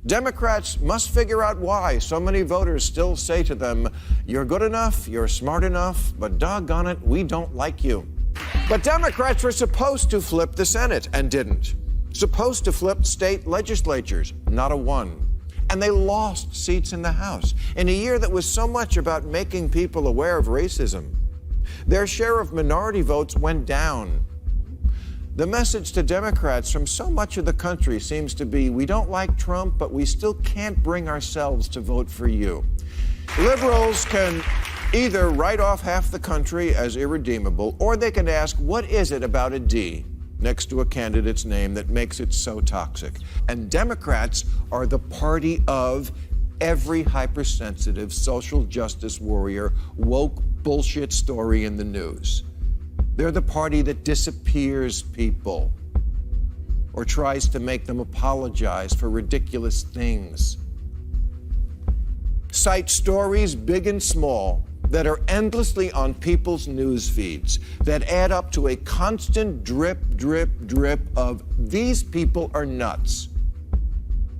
Democrats must figure out why so many voters still say to them, "You're good enough, you're smart enough, but doggone it, we don't like you." But Democrats were supposed to flip the Senate and didn't. Supposed to flip state legislatures, not a one. And they lost seats in the House in a year that was so much about making people aware of racism. Their share of minority votes went down. The message to Democrats from so much of the country seems to be, we don't like Trump, but we still can't bring ourselves to vote for you. Liberals can either write off half the country as irredeemable, or they can ask, what is it about a D next to a candidate's name that makes it so toxic? And Democrats are the party of every hypersensitive social justice warrior, woke bullshit story in the news. They're the party that disappears people or tries to make them apologize for ridiculous things. Cite stories, big and small, that are endlessly on people's news feeds, that add up to a constant drip, drip, drip of these people are nuts.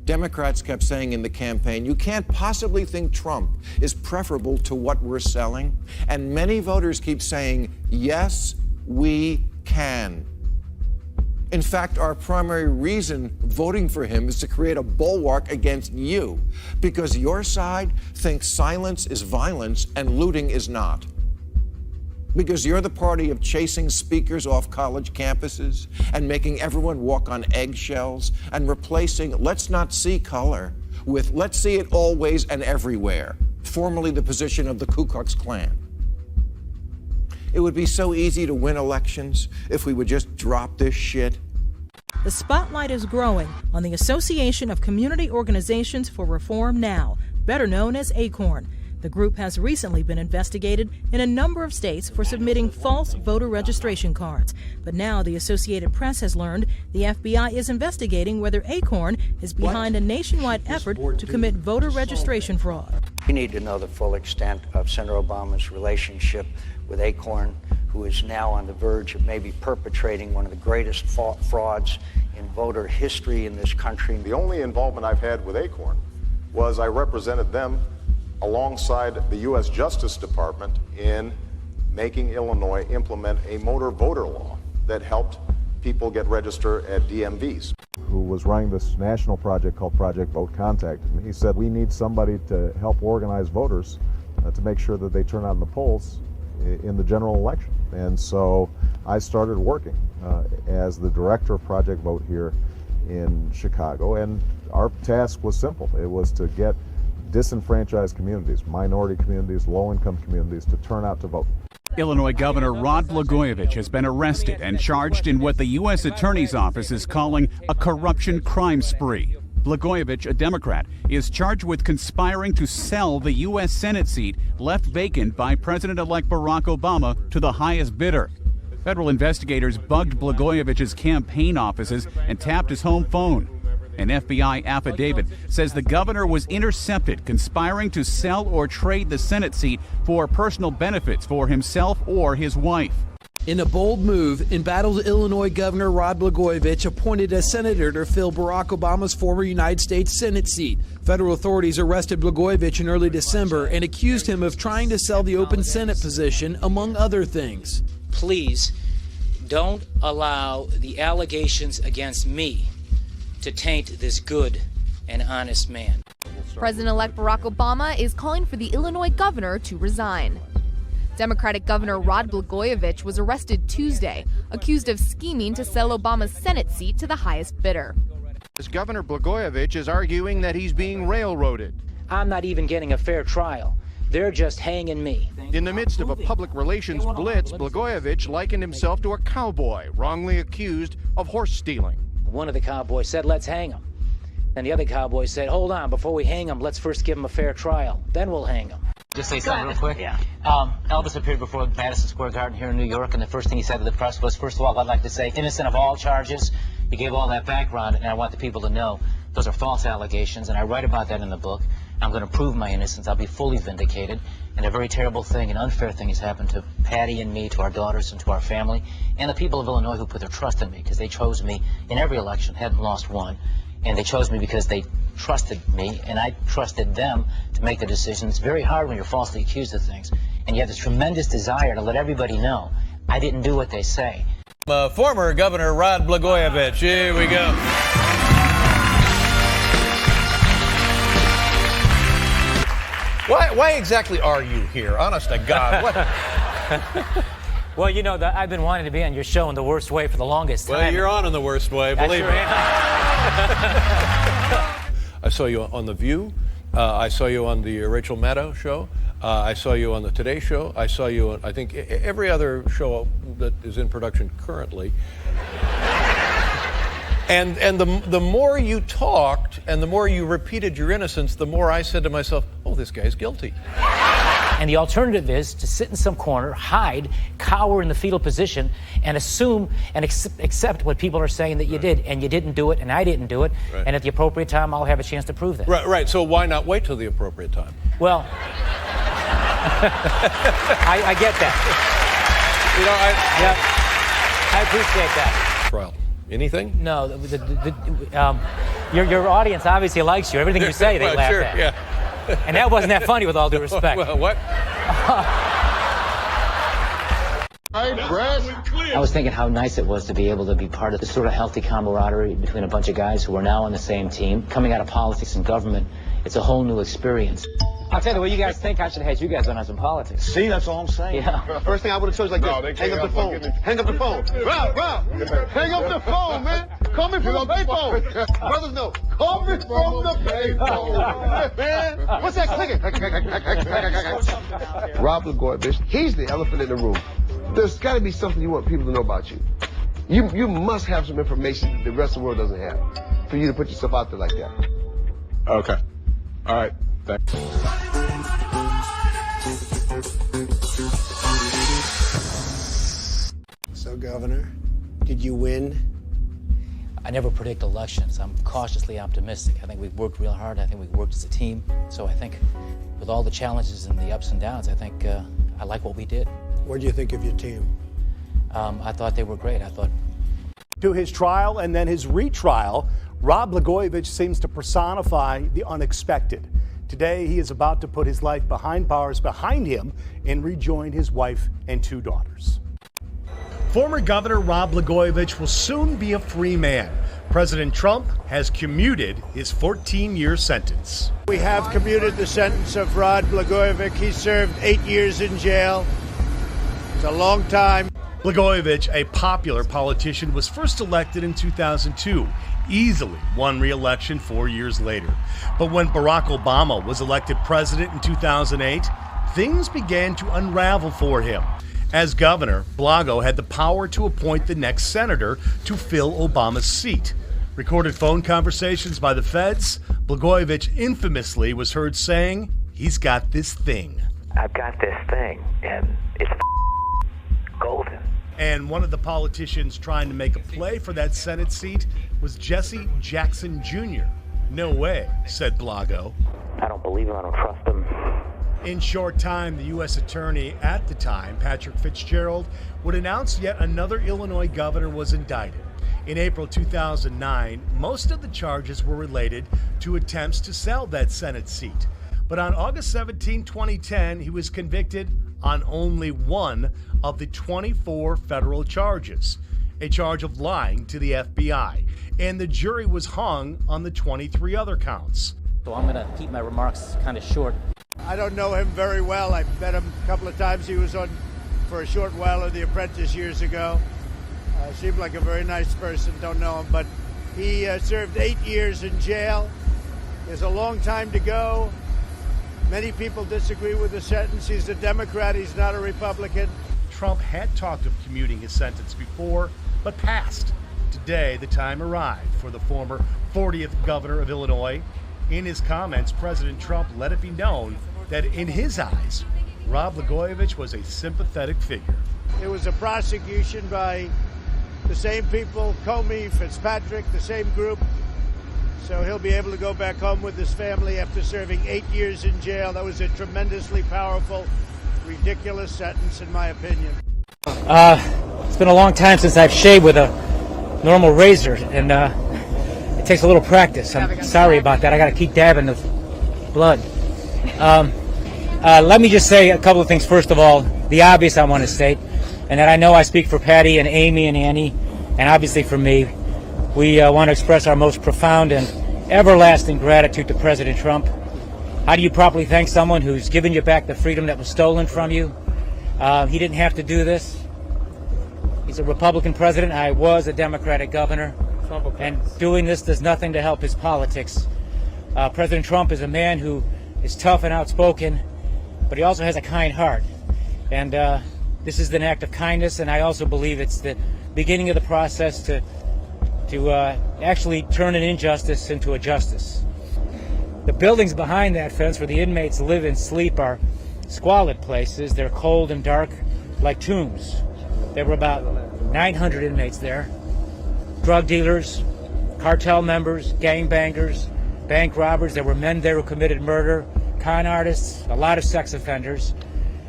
Democrats kept saying in the campaign, you can't possibly think Trump is preferable to what we're selling. And many voters keep saying, yes, we can. In fact, our primary reason voting for him is to create a bulwark against you, because your side thinks silence is violence and looting is not. Because you're the party of chasing speakers off college campuses and making everyone walk on eggshells and replacing let's not see color with let's see it always and everywhere, formerly the position of the Ku Klux Klan. It would be so easy to win elections if we would just drop this shit. The spotlight is growing on the Association of Community Organizations for Reform Now, better known as ACORN. The group has recently been investigated in a number of states for submitting false voter registration cards. But now the Associated Press has learned the FBI is investigating whether ACORN is behind a nationwide effort to commit voter registration fraud. We need to know the full extent of Senator Obama's relationship with ACORN, who is now on the verge of maybe perpetrating one of the greatest frauds in voter history in this country. The only involvement I've had with ACORN was I represented them alongside the U.S. Justice Department in making Illinois implement a motor voter law that helped people get registered at DMVs. Who was running this national project called Project Vote contacted me. He said, we need somebody to help organize voters to make sure that they turn out in the polls in the general election. And so I started working as the director of Project Vote here in Chicago, and our task was simple. It was to get disenfranchised communities, minority communities, low-income communities to turn out to vote. Illinois Governor Rod Blagojevich has been arrested and charged in what the U.S. Attorney's Office is calling a corruption crime spree. Blagojevich, a Democrat, is charged with conspiring to sell the U.S. Senate seat left vacant by President Elect Barak Obama to the highest bidder. Federal investigators bugged Blagojevich's campaign offices and tapped his home phone. An FBI affidavit says the governor was intercepted conspiring to sell or trade the Senate seat for personal benefits for himself or his wife. In a bold move, embattled Illinois Governor Rod Blagojevich appointed a senator to fill Barack Obama's former United States Senate seat. Federal authorities arrested Blagojevich in early December and accused him of trying to sell the open Senate position, among other things. Please don't allow the allegations against me to taint this good and honest man. President-elect Barack Obama is calling for the Illinois governor to resign. Democratic Governor Rod Blagojevich was arrested Tuesday, accused of scheming to sell Obama's Senate seat to the highest bidder. Governor Blagojevich is arguing that he's being railroaded. I'm not even getting a fair trial. They're just hanging me. In the midst of a public relations blitz, Blagojevich likened himself to a cowboy wrongly accused of horse stealing. One of the cowboys said, let's hang him. And the other cowboy said, hold on, before we hang him, let's first give him a fair trial. Then we'll hang him. Just say something real quick? Yeah. Elvis appeared before Madison Square Garden here in New York, and the first thing he said to the press was, first of all, I'd like to say, innocent of all charges. He gave all that background, and I want the people to know those are false allegations, and I write about that in the book. I'm going to prove my innocence. I'll be fully vindicated. And a very terrible thing, an unfair thing has happened to Patty and me, to our daughters and to our family, and the people of Illinois who put their trust in me, because they chose me in every election, hadn't lost one. And they chose me because they trusted me, and I trusted them to make the decision. It's very hard when you're falsely accused of things, and you have this tremendous desire to let everybody know I didn't do what they say. Former Governor Rod Blagojevich. Here we go. Why exactly are you here? Honest to God. What? Well, you know, I've been wanting to be on your show in the worst way for the longest time. Well, you're on in the worst way, believe me. I saw you on The View. I saw you on the Rachel Maddow show. I saw you on the Today Show. I saw you on, I think, every other show that is in production currently. And the more you talked and the more you repeated your innocence, the more I said to myself, oh, this guy's guilty. And the alternative is to sit in some corner, hide, cower in the fetal position, and assume and accept what people are saying that you did. And you didn't do it, and I didn't do it. Right. And at the appropriate time, I'll have a chance to prove that. Right. So why not wait till the appropriate time? Well, I get that. I appreciate that. Trial. Anything? No. Your audience obviously likes you. Everything you say, they laugh at. Yeah. And that wasn't that funny, with all due respect. Well, what? I was thinking how nice it was to be able to be part of this sort of healthy camaraderie between a bunch of guys who are now on the same team. Coming out of politics and government, it's a whole new experience. I'll tell you what you guys think. I should have had you guys on some politics. See, that's all I'm saying. Yeah. First thing I would have told you like this. Hang up the phone. Hang up the phone. Rob. Hang up the phone, man. Call me from the payphone. Brothers know. Call me from the payphone. Man, what's that clicking? Rod Blagojevich, he's the elephant in the room. There's got to be something you want people to know about you. You must have some information that the rest of the world doesn't have for you to put yourself out there like that. Okay. All right. Thanks. So, Governor, did you win? I never predict elections. I'm cautiously optimistic. I think we've worked real hard. I think we've worked as a team. So I think with all the challenges and the ups and downs, I think I like what we did. What do you think of your team? I thought they were great. To his trial and then his retrial, Rod Blagojevich seems to personify the unexpected. Today, he is about to put his life behind bars behind him and rejoin his wife and 2 daughters. Former Governor Rod Blagojevich will soon be a free man. President Trump has commuted his 14-year sentence. We have commuted the sentence of Rod Blagojevich. He served 8 years in jail. It's a long time. Blagojevich, a popular politician, was first elected in 2002. Easily won re-election 4 years later. But when Barack Obama was elected president in 2008, things began to unravel for him. As governor, Blago had the power to appoint the next senator to fill Obama's seat. Recorded phone conversations by the feds, Blagojevich infamously was heard saying, "He's got this thing." I've got this thing, and it's golden. And one of the politicians trying to make a play for that Senate seat was Jesse Jackson Jr. "No way," said Blago. I don't believe him. I don't trust him. In short time, the U.S. attorney at the time, Patrick Fitzgerald, would announce yet another Illinois governor was indicted. In April 2009, most of the charges were related to attempts to sell that Senate seat. But on August 17, 2010, he was convicted on only one of the 24 federal charges, a charge of lying to the FBI, and the jury was hung on the 23 other counts. So I'm going to keep my remarks kind of short. I don't know him very well. I've met him a couple of times. He was on for a short while on The Apprentice years ago. Seemed like a very nice person. Don't know him, but he served 8 years in jail. There's a long time to go. Many people disagree with the sentence. He's a Democrat. He's not a Republican. Trump had talked of commuting his sentence before, but passed. Today, the time arrived for the former 40th governor of Illinois. In his comments, President Trump let it be known that in his eyes, Rod Blagojevich was a sympathetic figure. It was a prosecution by the same people, Comey, Fitzpatrick, the same group. So he'll be able to go back home with his family after serving 8 years in jail. That was a tremendously powerful, ridiculous sentence, in my opinion. It's been a long time since I've shaved with a normal razor, and takes a little practice. I'm sorry about that. I got to keep dabbing the blood. Let me just say a couple of things. First of all, the obvious I want to state, and that I know I speak for Patty and Amy and Annie, and obviously for me. We want to express our most profound and everlasting gratitude to President Trump. How do you properly thank someone who's given you back the freedom that was stolen from you? He didn't have to do this. He's a Republican president. I was a Democratic governor. And doing this does nothing to help his politics. President Trump is a man who is tough and outspoken, but he also has a kind heart. And this is an act of kindness, and I also believe it's the beginning of the process to actually turn an injustice into a justice. The buildings behind that fence where the inmates live and sleep are squalid places. They're cold and dark like tombs. There were about 900 inmates there. Drug dealers, cartel members, gangbangers, bank robbers. There were men there who committed murder, con artists, a lot of sex offenders.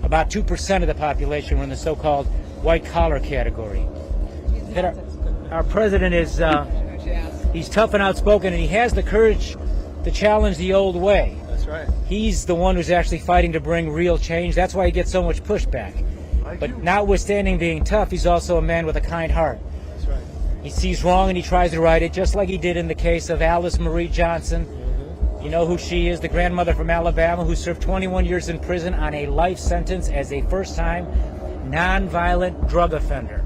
About 2% of the population were in the so-called white-collar category. Our president is, he's tough and outspoken, and he has the courage to challenge the old way. That's right. He's the one who's actually fighting to bring real change. That's why he gets so much pushback. But notwithstanding being tough, he's also a man with a kind heart. That's right. He sees wrong and he tries to right it, just like he did in the case of Alice Marie Johnson. You know who she is, the grandmother from Alabama who served 21 years in prison on a life sentence as a first-time nonviolent drug offender.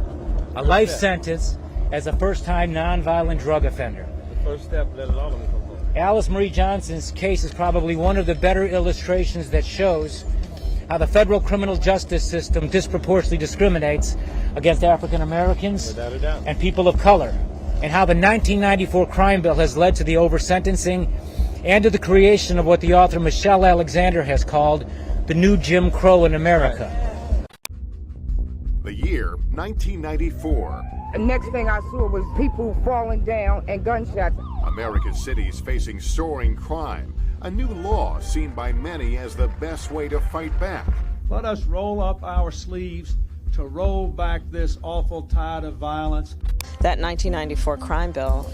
A life sentence as a first-time nonviolent drug offender. The first step that all of them come home. Alice Marie Johnson's case is probably one of the better illustrations that shows how the federal criminal justice system disproportionately discriminates against African Americans and people of color, and how the 1994 crime bill has led to the over-sentencing and to the creation of what the author Michelle Alexander has called the new Jim Crow in America. The year 1994. The next thing I saw was people falling down and gunshots. America's cities facing soaring crime. A new law seen by many as the best way to fight back. Let us roll up our sleeves to roll back this awful tide of violence. That 1994 crime bill,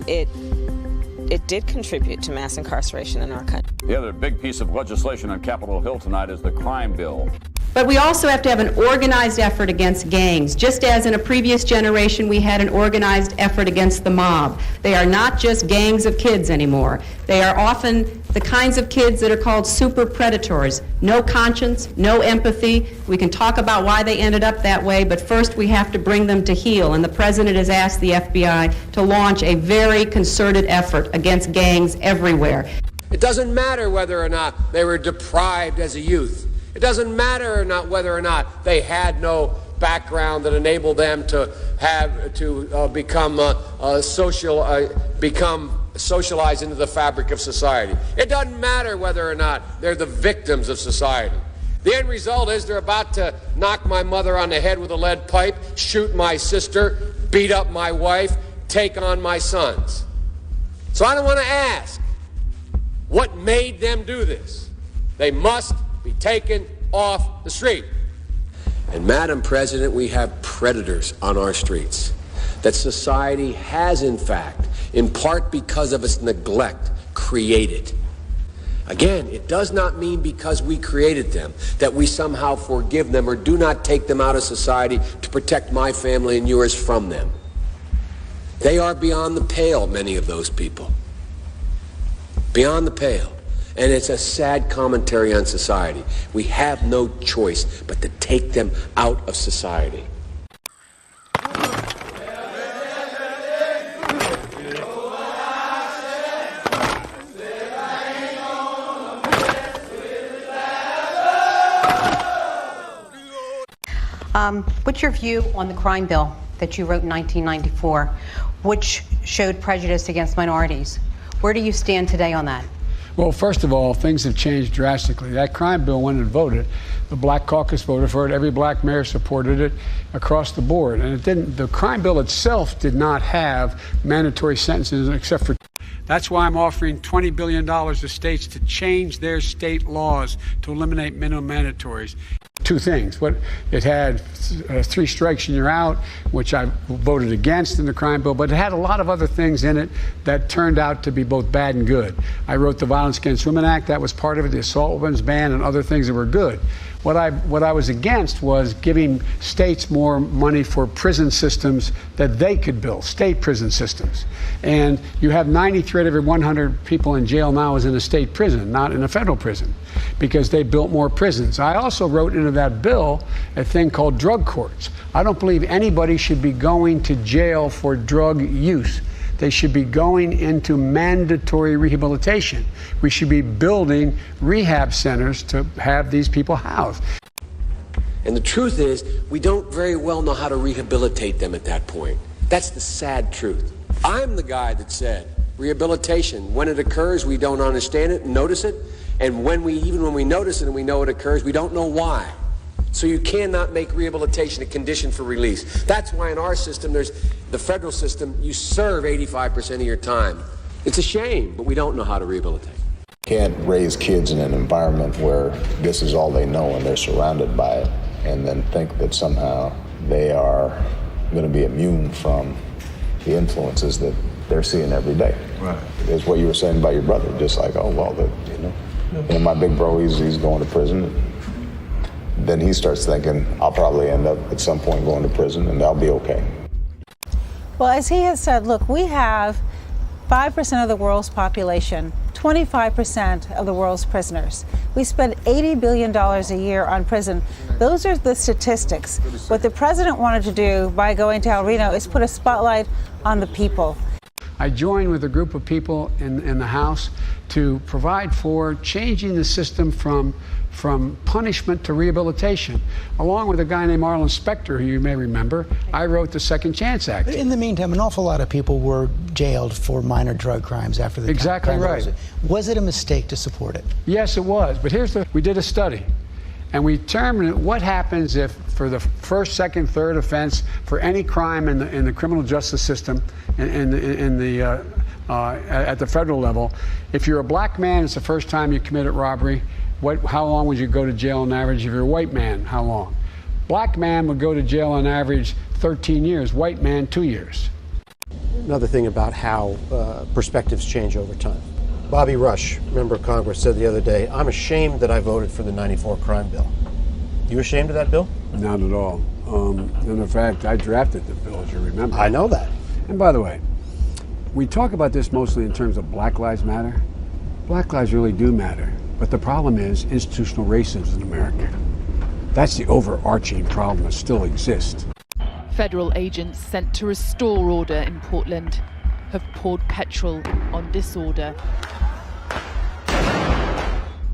it did contribute to mass incarceration in our country. The other big piece of legislation on Capitol Hill tonight is the crime bill. But we also have to have an organized effort against gangs, just as in a previous generation we had an organized effort against the mob. They are not just gangs of kids anymore. They are often the kinds of kids that are called super predators. No conscience, no empathy. We can talk about why they ended up that way, but first we have to bring them to heel, and the president has asked the FBI to launch a very concerted effort against gangs everywhere. It doesn't matter whether or not they were deprived as a youth. It doesn't matter whether or not they had no background that enabled them to become socialized into the fabric of society. It doesn't matter whether or not they're the victims of society. The end result is they're about to knock my mother on the head with a lead pipe, shoot my sister, beat up my wife, take on my sons. So I don't want to ask what made them do this. They must be taken off the street. And Madam President, we have predators on our streets that society has, in fact, in part because of its neglect, created. Again, it does not mean because we created them that we somehow forgive them or do not take them out of society to protect my family and yours from them. They are beyond the pale, many of those people. Beyond the pale. And it's a sad commentary on society. We have no choice but to take them out of society. What's your view on the crime bill that you wrote in 1994, which showed prejudice against minorities? Where do you stand today on that? Well, first of all, things have changed drastically. That crime bill went and voted. The Black Caucus voted for it. Every black mayor supported it across the board. And it didn't. The crime bill itself did not have mandatory sentences except for. That's why I'm offering $20 billion to states to change their state laws to eliminate minimum mandatories. two things. It had 3 strikes and you're out, which I voted against in the crime bill, but it had a lot of other things in it that turned out to be both bad and good. I wrote the Violence Against Women Act. That was part of it, the assault weapons ban and other things that were good. What I was against was giving states more money for prison systems that they could build, state prison systems. And you have 93 out of every 100 people in jail now is in a state prison, not in a federal prison, because they built more prisons. I also wrote into that bill a thing called drug courts. I don't believe anybody should be going to jail for drug use. They should be going into mandatory rehabilitation. We should be building rehab centers to have these people housed. And the truth is, we don't very well know how to rehabilitate them at that point. That's the sad truth. I'm the guy that said rehabilitation, when it occurs, we don't understand it and notice it. And even when we notice it and we know it occurs, we don't know why. So you cannot make rehabilitation a condition for release. That's why in our system, there's the federal system, you serve 85% of your time. It's a shame, but we don't know how to rehabilitate. Can't raise kids in an environment where this is all they know and they're surrounded by it, and then think that somehow they are going to be immune from the influences that they're seeing every day. Right. It's what you were saying about your brother, just like, oh, well, and my big bro, he's going to prison. Then he starts thinking, I'll probably end up at some point going to prison and I'll be okay. Well, as he has said, look, we have 5% of the world's population, 25% of the world's prisoners. We spend $80 billion a year on prison. Those are the statistics. What the president wanted to do by going to El Reno is put a spotlight on the people. I joined with a group of people in the House to provide for changing the system from punishment to rehabilitation. Along with a guy named Arlen Specter, who you may remember, I wrote the Second Chance Act. But in the meantime, an awful lot of people were jailed for minor drug crimes after the Exactly right. Was it a mistake to support it? Yes, it was. But we did a study. And we determined what happens if, for the first, second, third offense, for any crime in the criminal justice system, at the federal level, if you're a black man, it's the first time you committed robbery. How long would you go to jail on average? If you're a white man, how long? Black man would go to jail on average 13 years. White man, 2 years. Another thing about how perspectives change over time. Bobby Rush, member of Congress, said the other day, I'm ashamed that I voted for the '94 crime bill. You ashamed of that bill? Not at all. And in fact, I drafted the bill, as you remember. I know that. And by the way, we talk about this mostly in terms of Black Lives Matter. Black lives really do matter. But the problem is institutional racism in America. That's the overarching problem that still exists. Federal agents sent to restore order in Portland have poured petrol on disorder.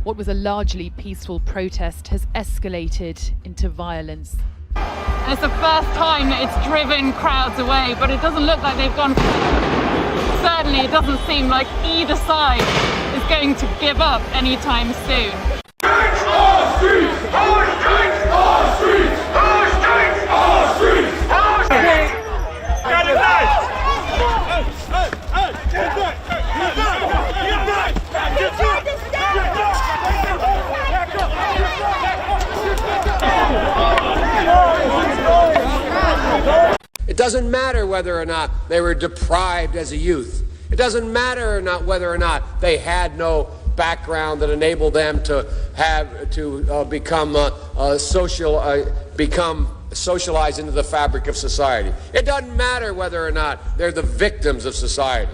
What was a largely peaceful protest has escalated into violence. It's the first time that it's driven crowds away, but it doesn't look like they've gone. Certainly, it doesn't seem like either side is going to give up anytime soon. It doesn't matter whether or not they were deprived as a youth. It doesn't matter whether or not they had no background that enabled them to become socialized into the fabric of society. It doesn't matter whether or not they're the victims of society.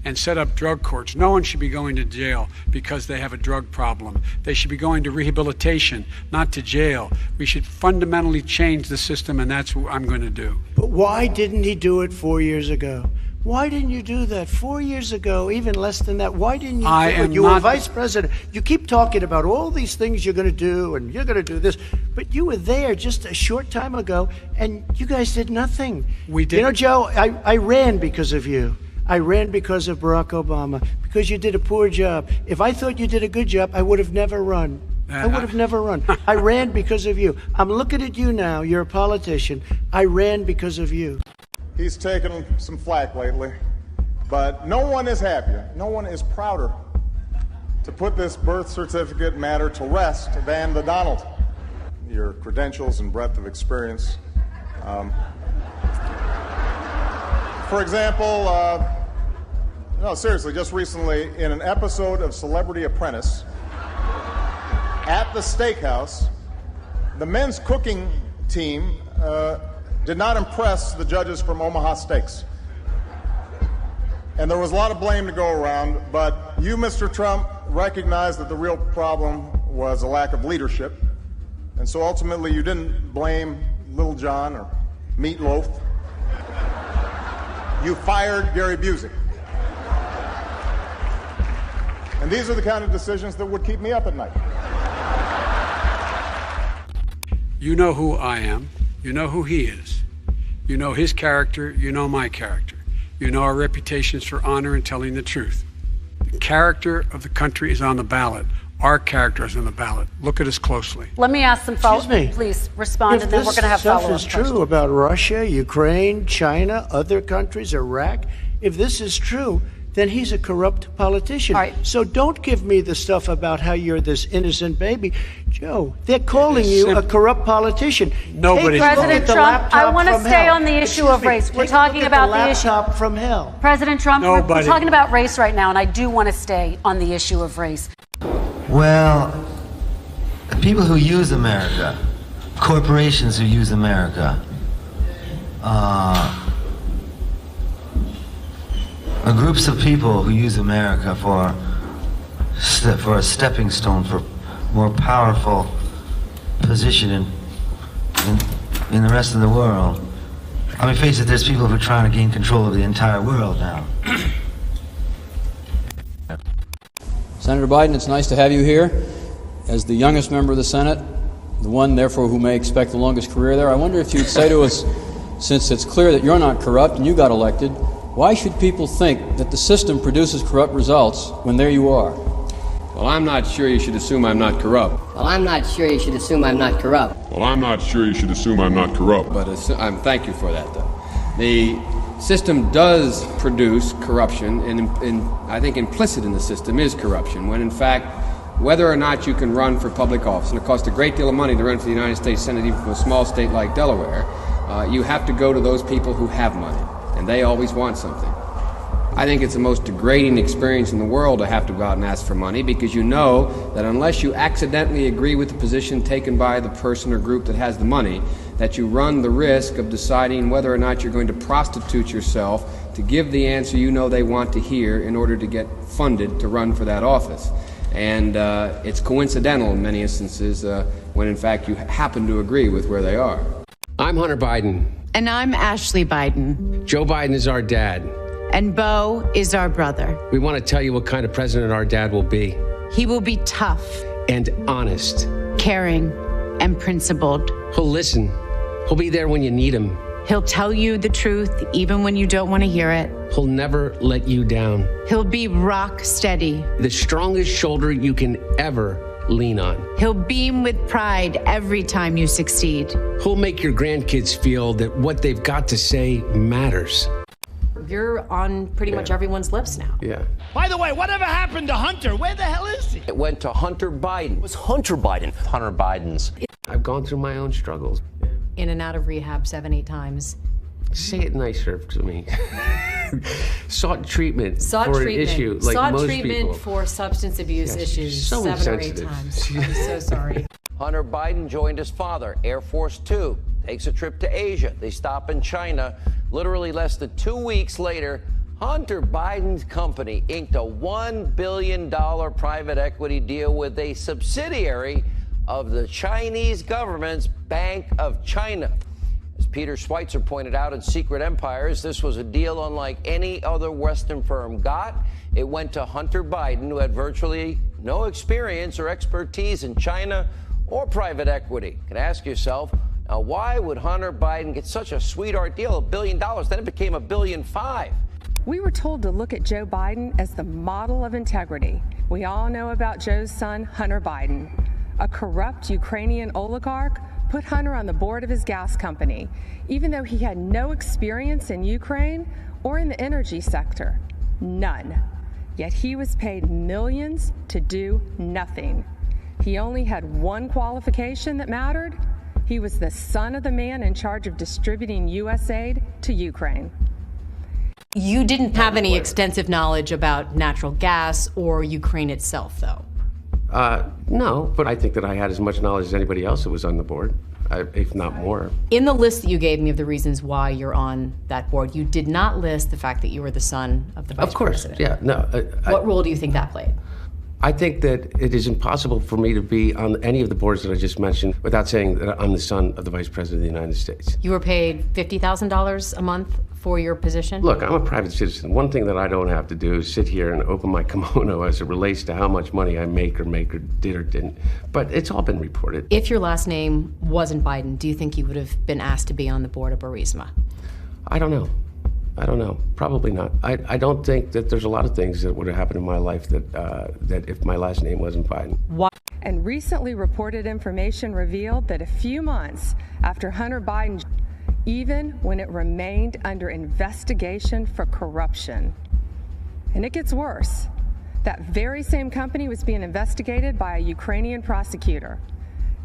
And set up drug courts. No one should be going to jail because they have a drug problem. They should be going to rehabilitation, not to jail. We should fundamentally change the system, and that's what I'm going to do. But why didn't he do it 4 years ago? Why didn't you do that 4 years ago, even less than that? Why didn't you do it? You were vice president. You keep talking about all these things you're going to do and you're going to do this, but you were there just a short time ago, and you guys did nothing. We did. You know, Joe, I ran because of you. I ran because of Barack Obama, because you did a poor job. If I thought you did a good job, I would have never run. I would have never run. I ran because of you. I'm looking at you now. You're a politician. I ran because of you. He's taken some flack lately, but no one is happier, no one is prouder to put this birth certificate matter to rest than the Donald. your credentials and breadth of experience. For example, no, seriously, just recently in an episode of Celebrity Apprentice at the steakhouse, the men's cooking team did not impress the judges from Omaha Steaks. And there was a lot of blame to go around, but you, Mr. Trump, recognized that the real problem was a lack of leadership. And so ultimately you didn't blame Little John or Meatloaf. You fired Gary Busey. And these are the kind of decisions that would keep me up at night. You know who I am. You know who he is. You know his character. You know my character. You know our reputations for honor and telling the truth. The character of the country is on the ballot. Our character is on the ballot. Look at us closely. Let me ask some follow-up. Please respond, and then we're going to have follow-up questions. If this stuff is true about Russia, Ukraine, China, other countries, Iraq, if this is true, then he's a corrupt politician. All right. So don't give me the stuff about how you're this innocent baby. Joe, they're calling you a corrupt politician. Nobody. President Trump, I want to stay on the issue of race. We're talking about the issue. Laptop from hell. President Trump, we're talking about race right now, and I do want to stay on the issue of race. Well, the people who use America, corporations who use America, are groups of people who use America for a stepping stone for more powerful position in the rest of the world. I mean, face it, there's people who are trying to gain control of the entire world now. Senator Biden, it's nice to have you here. As the youngest member of the Senate, the one, therefore, who may expect the longest career there, I wonder if you'd say to us, since it's clear that you're not corrupt and you got elected, why should people think that the system produces corrupt results when there you are? Well, I'm not sure you should assume I'm not corrupt. Well, I'm not sure you should assume I'm not corrupt. Well, I'm not sure you should assume I'm not corrupt. But thank you for that, though. The system does produce corruption, and I think implicit in the system is corruption, when in fact, whether or not you can run for public office, and it costs a great deal of money to run for the United States Senate, even from a small state like Delaware, you have to go to those people who have money, and they always want something. I think it's the most degrading experience in the world to have to go out and ask for money, because you know that unless you accidentally agree with the position taken by the person or group that has the money, that you run the risk of deciding whether or not you're going to prostitute yourself to give the answer you know they want to hear in order to get funded to run for that office. And it's coincidental in many instances when in fact you happen to agree with where they are. I'm Hunter Biden. And I'm Ashley Biden. Joe Biden is our dad. And Beau is our brother. We want to tell you what kind of president our dad will be. He will be tough. And honest. Caring and principled. He'll listen. He'll be there when you need him. He'll tell you the truth even when you don't want to hear it. He'll never let you down. He'll be rock steady. The strongest shoulder you can ever lean on. He'll beam with pride every time you succeed. He'll make your grandkids feel that what they've got to say matters. You're on pretty much everyone's lips now. Yeah. By the way, whatever happened to Hunter? Where the hell is he? It went to Hunter Biden. It was Hunter Biden. Hunter Biden's. I've gone through my own struggles. In and out of rehab 7-8 times. Say it nicer to me. Sought treatment for an issue like Sought most treatment people. for substance abuse issues so 7 or 8 insensitive. times. I'm so sorry. Hunter Biden joined his father, Air Force Two, takes a trip to Asia. They stop in China. Literally less than 2 weeks later, Hunter Biden's company inked a $1 billion private equity deal with a subsidiary of the Chinese government's Bank of China. As Peter Schweitzer pointed out in Secret Empires, this was a deal unlike any other Western firm got. It went to Hunter Biden, who had virtually no experience or expertise in China or private equity. You can ask yourself, now why would Hunter Biden get such a sweetheart deal, $1 billion? Then it became $1.5 billion. We were told to look at Joe Biden as the model of integrity. We all know about Joe's son, Hunter Biden. A corrupt Ukrainian oligarch put Hunter on the board of his gas company, even though he had no experience in Ukraine or in the energy sector. None. Yet he was paid millions to do nothing. He only had one qualification that mattered. He was the son of the man in charge of distributing U.S. aid to Ukraine. You didn't have any extensive knowledge about natural gas or Ukraine itself, though. No, but I think that I had as much knowledge as anybody else that was on the board, if not more. In the list that you gave me of the reasons why you're on that board, you did not list the fact that you were the son of the vice president. Of course, yeah, no. What role do you think that played? I think that it is impossible for me to be on any of the boards that I just mentioned without saying that I'm the son of the Vice President of the United States. You were paid $50,000 a month for your position? Look, I'm a private citizen. One thing that I don't have to do is sit here and open my kimono as it relates to how much money I make or did or didn't. But it's all been reported. If your last name wasn't Biden, do you think you would have been asked to be on the board of Burisma? I don't know. Probably not. I don't think that there's a lot of things that would have happened in my life that if my last name wasn't Biden. Why? And recently reported information revealed that a few months after Hunter Biden, even when it remained under investigation for corruption, and it gets worse, that very same company was being investigated by a Ukrainian prosecutor.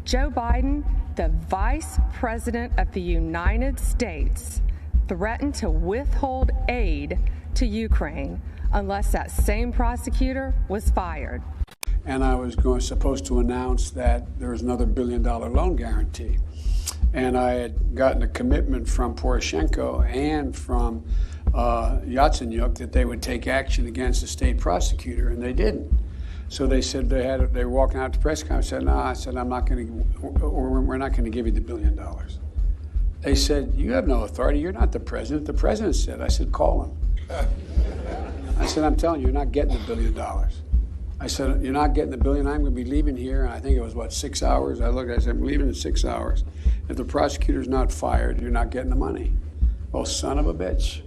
Joe Biden, the Vice President of the United States, threatened to withhold aid to Ukraine unless that same prosecutor was fired. And I was supposed to announce that there was another $1 billion loan guarantee. And I had gotten a commitment from Poroshenko and from Yatsenyuk that they would take action against the state prosecutor, and they didn't. So they said they were walking out to press conference. I said, no, I said, we're not going to give you the $1 billion. They said, you have no authority. You're not the president. The president said. I said, call him. I said, I'm telling you, you're not getting the $1 billion. I said, you're not getting the $1 billion. I'm going to be leaving here. And I think it was, 6 hours? I said, I'm leaving in 6 hours. If the prosecutor's not fired, you're not getting the money. Oh, son of a bitch.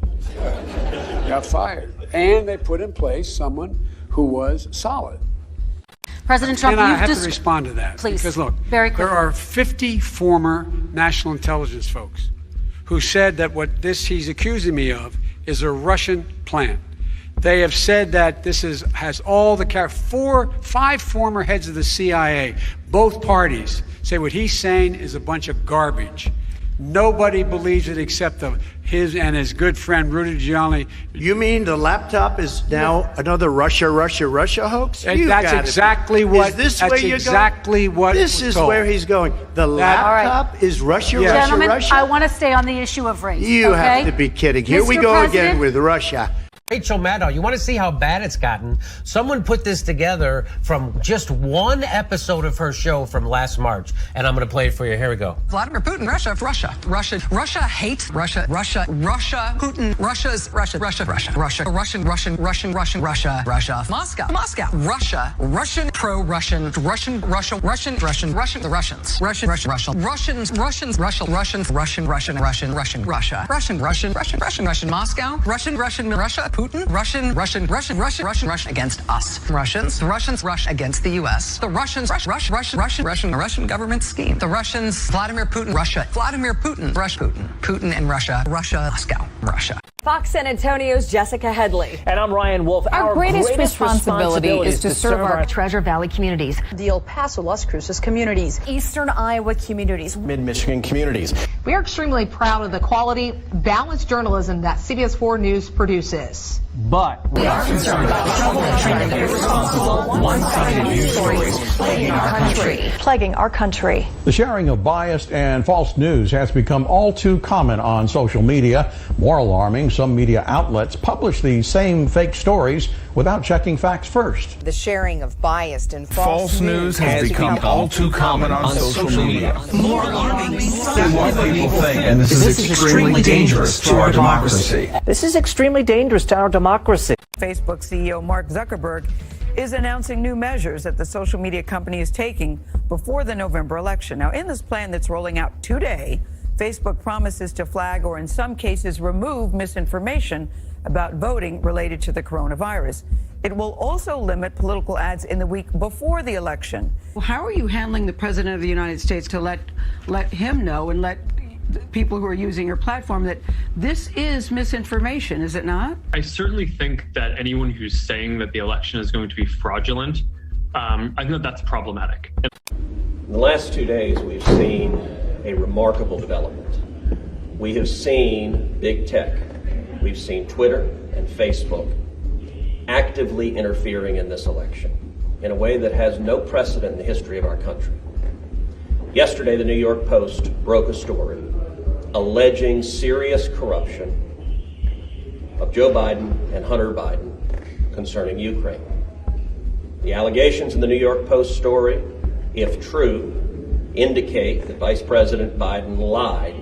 Got fired. And they put in place someone who was solid. President Trump, and I have to respond to that. Please, because look, very quickly. There are 50 former national intelligence folks who said that what he's accusing me of is a Russian plant. They have said that this has all the 5 former heads of the CIA, both parties, say what he's saying is a bunch of garbage. Nobody believes it except his and his good friend Rudy Giuliani. You mean the laptop is now another Russia hoax? That's exactly what. Is this where you're exactly going? What this is where he's going. The laptop is Russia, Gentlemen, Russia. I want to stay on the issue of race. You have to be kidding. Here we go again with Russia. Rachel Maddow, you want to see how bad it's gotten? Someone put this together from just one episode of her show from last March, and I'm going to play it for you. Here we go. Vladimir Putin, Russia hates Russia, Putin, Russia, Moscow, Russia, Russian, pro-Russian, the Russians, Moscow, Russia, Putin, Russian against us. Russians, Russia against the U.S. The Russians, Russian government scheme. The Russians, Vladimir Putin, Putin and Russia, Moscow, Russia. Fox San Antonio's Jessica Headley. And I'm Ryan Wolf. Our greatest responsibility is to serve our Treasure Valley communities, the El Paso, Las Cruces communities, Eastern Iowa communities, Mid-Michigan communities. We are extremely proud of the quality, balanced journalism that CBS 4 News produces. But we are concerned about the trouble and trend of irresponsible, one-sided news stories plaguing our country. The sharing of biased and false news has become all too common on social media. More alarming, some media outlets publish these same fake stories without checking facts first. The sharing of biased and false news has become all too common on social media. More alarming than what people think, and this is extremely dangerous to our democracy. This is extremely dangerous to our democracy. Facebook CEO Mark Zuckerberg is announcing new measures that the social media company is taking before the November election. Now, in this plan that's rolling out today, Facebook promises to flag or in some cases remove misinformation about voting related to the coronavirus. It will also limit political ads in the week before the election. Well, how are you handling the President of the United States to let him know and let people who are using your platform that this is misinformation, is it not? I certainly think that anyone who's saying that the election is going to be fraudulent I think that's problematic. In the last 2 days, we've seen a remarkable development. We have seen big tech, we've seen Twitter and Facebook actively interfering in this election in a way that has no precedent in the history of our country. Yesterday, the New York Post broke a story alleging serious corruption of Joe Biden and Hunter Biden concerning Ukraine. The allegations in the New York Post story, if true, indicate that Vice President Biden lied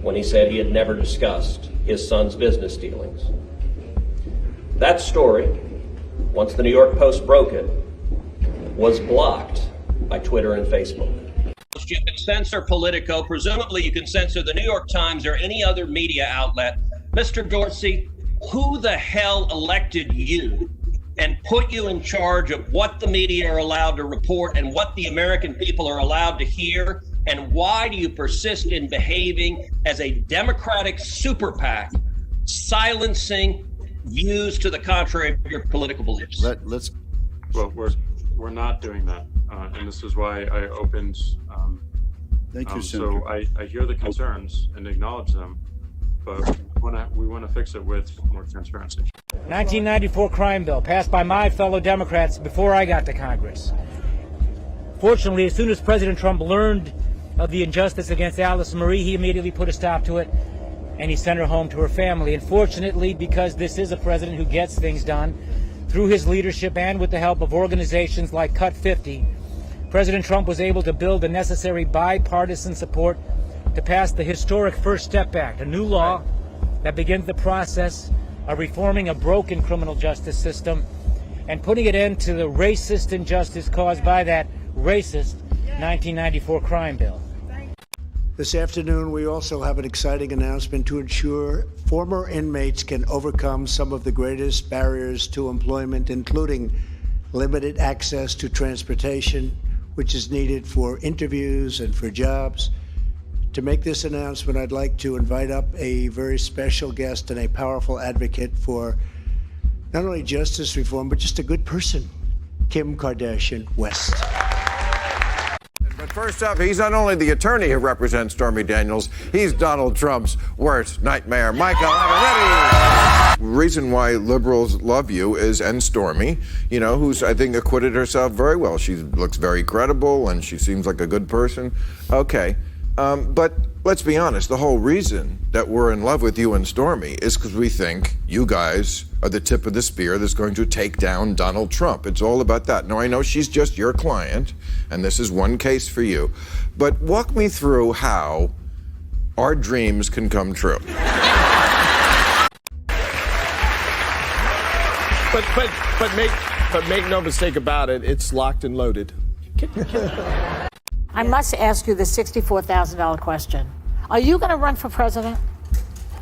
when he said he had never discussed his son's business dealings. That story, once the New York Post broke it, was blocked by Twitter and Facebook. You can censor Politico. Presumably you can censor the New York Times or any other media outlet. Mr. Dorsey, who the hell elected you and put you in charge of what the media are allowed to report and what the American people are allowed to hear? And why do you persist in behaving as a Democratic super PAC, silencing views to the contrary of your political beliefs? Well, we're not doing that, and this is why I opened. Thank you, Senator. So I hear the concerns and acknowledge them, but we want to fix it with more transparency. 1994 crime bill passed by my fellow Democrats before I got to Congress. Fortunately, as soon as President Trump learned of the injustice against Alice Marie, he immediately put a stop to it, and he sent her home to her family. And fortunately, because this is a president who gets things done, through his leadership and with the help of organizations like Cut 50, President Trump was able to build the necessary bipartisan support to pass the historic First Step Act, a new law that begins the process of reforming a broken criminal justice system and putting an end to the racist injustice caused by that racist 1994 crime bill. This afternoon, we also have an exciting announcement to ensure former inmates can overcome some of the greatest barriers to employment, including limited access to transportation, which is needed for interviews and for jobs. To make this announcement, I'd like to invite up a very special guest and a powerful advocate for not only justice reform, but just a good person, Kim Kardashian West. But first up, he's not only the attorney who represents Stormy Daniels, he's Donald Trump's worst nightmare, Michael Avenatti. The reason why liberals love you and Stormy, who's, I think, acquitted herself very well. She looks very credible and she seems like a good person. Okay. But let's be honest, the whole reason that we're in love with you and Stormy is because we think you guys are the tip of the spear that's going to take down Donald Trump. It's all about that. Now, I know she's just your client, and this is one case for you, but walk me through how our dreams can come true. But make no mistake about it, it's locked and loaded. I must ask you the $64,000 question. Are you going to run for president?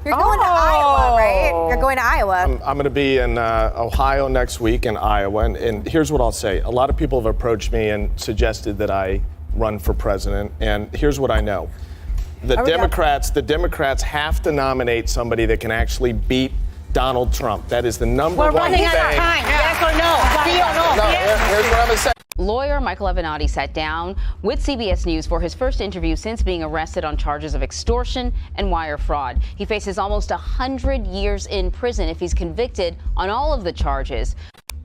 You're going to Iowa, right? You're going to Iowa. I'm going to be in Ohio next week, in Iowa, and here's what I'll say. A lot of people have approached me and suggested that I run for president, and here's what I know. The Democrats have to nominate somebody that can actually beat Donald Trump. That is the number one thing. We're running out of time. Yes or no? Here's what I'm going to say. Lawyer Michael Avenatti sat down with CBS News for his first interview since being arrested on charges of extortion and wire fraud. He faces almost 100 years in prison if he's convicted on all of the charges.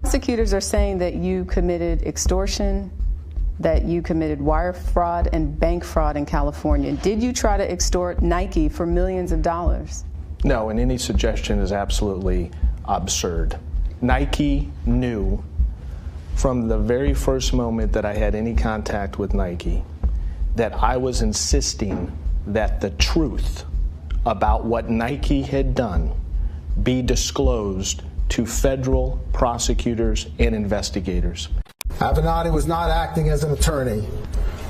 Prosecutors are saying that you committed extortion, that you committed wire fraud and bank fraud in California. Did you try to extort Nike for millions of dollars? No, and any suggestion is absolutely absurd. Nike knew from the very first moment that I had any contact with Nike that I was insisting that the truth about what Nike had done be disclosed to federal prosecutors and investigators. Avenatti was not acting as an attorney.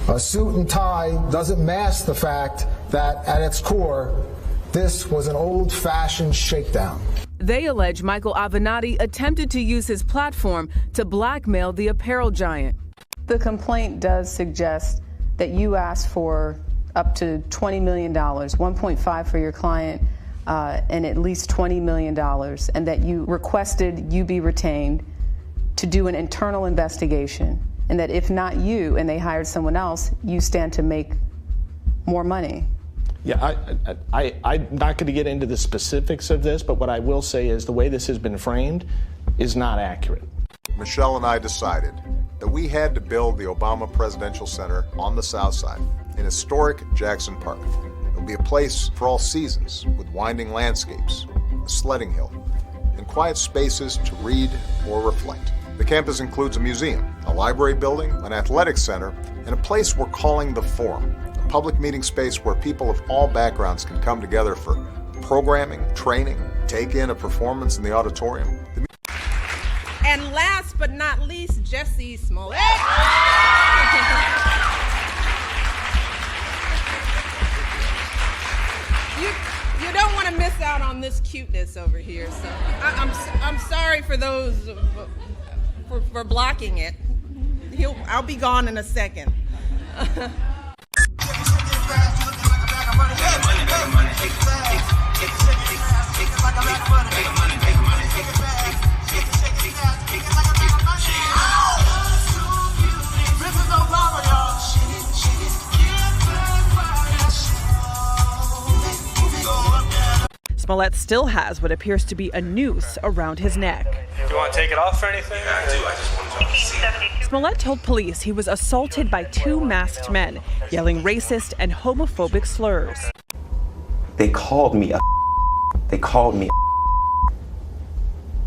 A suit and tie doesn't mask the fact that at its core, this was an old-fashioned shakedown. They allege Michael Avenatti attempted to use his platform to blackmail the apparel giant. The complaint does suggest that you asked for up to $20 million, 1.5 for your client, and at least $20 million, and that you requested you be retained to do an internal investigation and that if not you and they hired someone else, you stand to make more money. Yeah, I'm not going to get into the specifics of this, but what I will say is the way this has been framed is not accurate. Michelle and I decided that we had to build the Obama Presidential Center on the South Side in historic Jackson Park. It will be a place for all seasons with winding landscapes, a sledding hill, and quiet spaces to read or reflect. The campus includes a museum, a library building, an athletic center, and a place we're calling the Forum, a public meeting space where people of all backgrounds can come together for programming, training, take in a performance in the auditorium. And last but not least, Jesse Smollett. You don't want to miss out on this cuteness over here, so I'm sorry for those for blocking it. I'll be gone in a second. Smollett still has what appears to be a noose around his neck. Do you want to take it off or anything? Yeah, I do. I just want to see. Smollett told police he was assaulted by two masked men, yelling racist and homophobic slurs. They called me a. They called me a.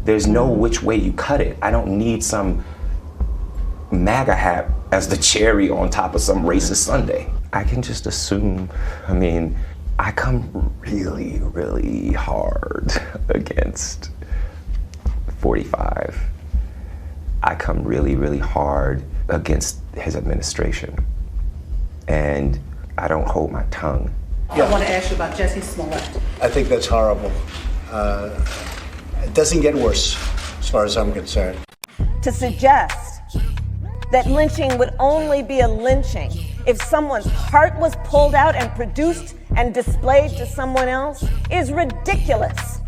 There's no which way you cut it. I don't need some MAGA hat as the cherry on top of some racist sundae. I can just assume, I come really, really hard against 45. I come really, really hard against his administration. And I don't hold my tongue. I want to ask you about Jesse Smollett. I think that's horrible. It doesn't get worse, as far as I'm concerned. To suggest that lynching would only be a lynching if someone's heart was pulled out and produced and displayed to someone else is ridiculous.